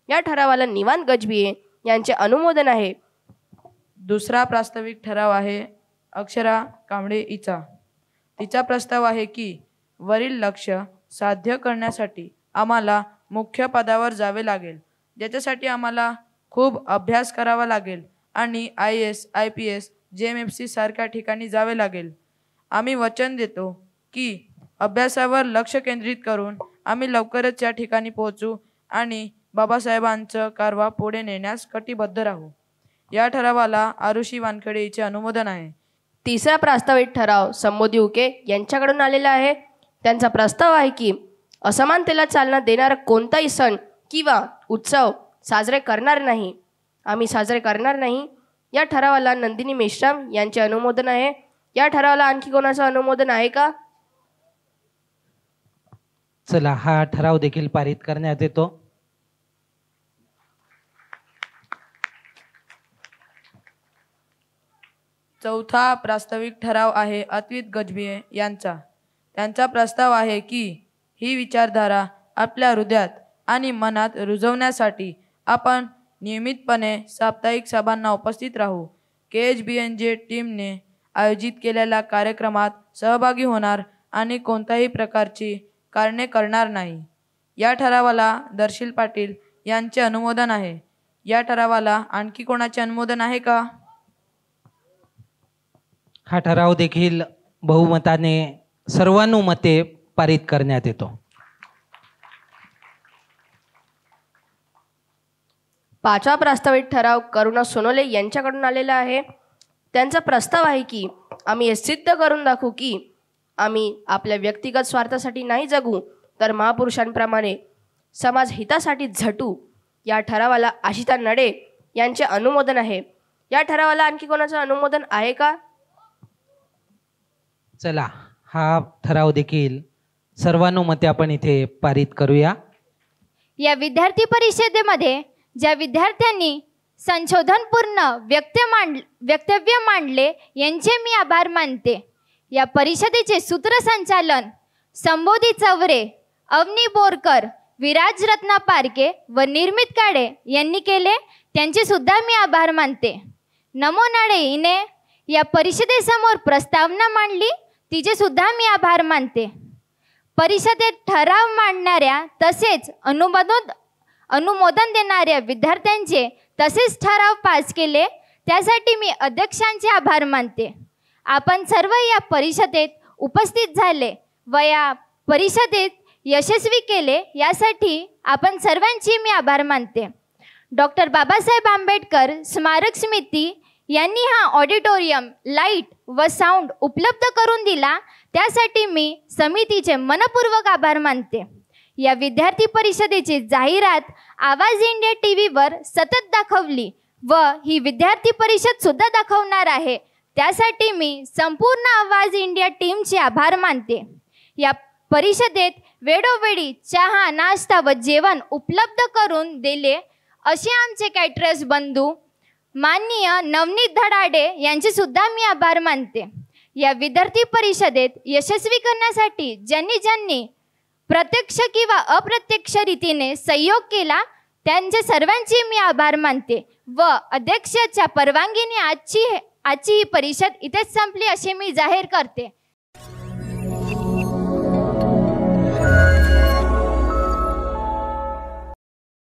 या ठरावाला निवांत गजभिये यांचे अनुमोदन आहे. दुसरा प्रास्ताविक ठराव आहे अक्षरा कांबळे हिचा. तिचा प्रस्ताव आहे की वरील लक्ष्य साध्य करण्यासाठी आम्हाला मुख्य पदावर जावे लागेल, ज्याच्यासाठी आम्हाला खूप अभ्यास करावा लागेल आणि IAS, IPS, JMFC सारख्या ठिकाणी जावे लागेल. आम्ही वचन देतो की अभ्यासावर लक्ष केंद्रित करून आम्ही लवकरच या ठिकाणी पोहोचू आणि बाबासाहेबांचं कारवा पुढे नेण्यास कटिबद्ध राहू. या ठरावाला आरुषी वानखेडे हिचे अनुमोदन आहे. तिसरा प्रस्तावित ठराव संबोधी उके यांच्याकडून आलेला आहे. त्यांचा प्रस्ताव आहे की असमानतेला चालना देणारा कोणताही सण किंवा उत्सव साजरे करणार नाही. आम्ही साजरे करणार नाही. या ठरावाला नंदिनी मेश्राम यांचे अनुमोदन आहे. या ठरावाला आणखी कोणाचं अनुमोदन आहे का? चला हा ठराव देखील पारित करण्यात येतो. चौथा प्रास्ताविक ठराव आहे अद्वित गजभिये यांचा. त्यांचा प्रस्ताव आहे की ही विचारधारा आपल्या हृदयात आणि मनात रुजवण्यासाठी आपण नियमितपणे साप्ताहिक सभांना उपस्थित राहू. KHBNJ टीमने आयोजित केलेल्या कार्यक्रमात सहभागी होणार आणि कोणत्याही प्रकारची कारणे करणार नाही. या ठरावाला दर्शील पाटील यांचे अनुमोदन आहे. या ठरावाला आणखी कोणाचे अनुमोदन आहे का? हा ठराव देखील बहुमताने सर्वानुमते पारित करण्यात येतो. पाचवा प्रस्तावित ठराव करुणा सोनोले यांच्याकडून आलेला आहे. त्यांचा प्रस्ताव आहे की आम्ही हे सिद्ध करून दाखवू की आम्ही आपल्या व्यक्तिगत स्वार्थासाठी नाही जगू तर महापुरुषांप्रमाणे समाज हितासाठी झटू. या ठरावाला आशिता नडे यांचे अनुमोदन आहे. या ठरावाला आणखी कोणाचं अनुमोदन आहे का? चला, हा ठराव देखील सर्वानुमते आपण इथे पारित करूया. या विद्यार्थी परिषदेमध्ये ज्या विद्यार्थ्यांनी संशोधनपूर्ण वक्तव्य मांडले यांचे मी आभार मानते. या परिषदेचे सूत्रसंचालन संबोधी चौरे, अवनी बोरकर, विराज रत्ना पारके व निर्मित काळे यांनी केले. त्यांचे सुद्धा मी आभार मानते. नमो नाडे हिने या परिषदेसमोर प्रस्तावना मांडली, तिचे सुद्धा मी आभार मानते. परिषदेत ठराव मांडणाऱ्या तसेच अनुमोदन देणाऱ्या विद्यार्थ्यांचे तसेच ठराव पास केले त्यासाठी मी अध्यक्षांचे आभार मानते. आपण सर्व या परिषदेत उपस्थित झाले व या परिषदेत यशस्वी केले यासाठी आपण सर्वांचे मी आभार मानते. डॉक्टर बाबासाहेब आंबेडकर स्मारक समिती यांनी हा ऑडिटोरियम, लाईट व साऊंड उपलब्ध करून दिला त्यासाठी मी समितीचे मनपूर्वक आभार मानते. या विद्यार्थी परिषदेची जाहिरात आवाज इंडिया टीव्हीवर सतत दाखवली व ही विद्यार्थी परिषद सुद्धा दाखवणार आहे त्यासाठी मी संपूर्ण आवाज इंडिया टीमचे आभार मानते. या परिषदेत वेळोवेळी चहा, नाश्ता व जेवण उपलब्ध करून दिले असे आमचे कॅटरर्स बंधू माननीय नवनीत धडाडे यांचे सुद्धा मी आभार मानते. या विद्यार्थी परिषदेत यशस्वी करण्यासाठी ज्यांनी प्रत्यक्ष किंवा अप्रत्यक्ष रीतीने सहयोग केला त्यांचे सर्वांचे मी आभार मानते व अध्यक्षाच्या परवानगीने आजची ही परिषद इथेच संपली असे मी जाहीर करते.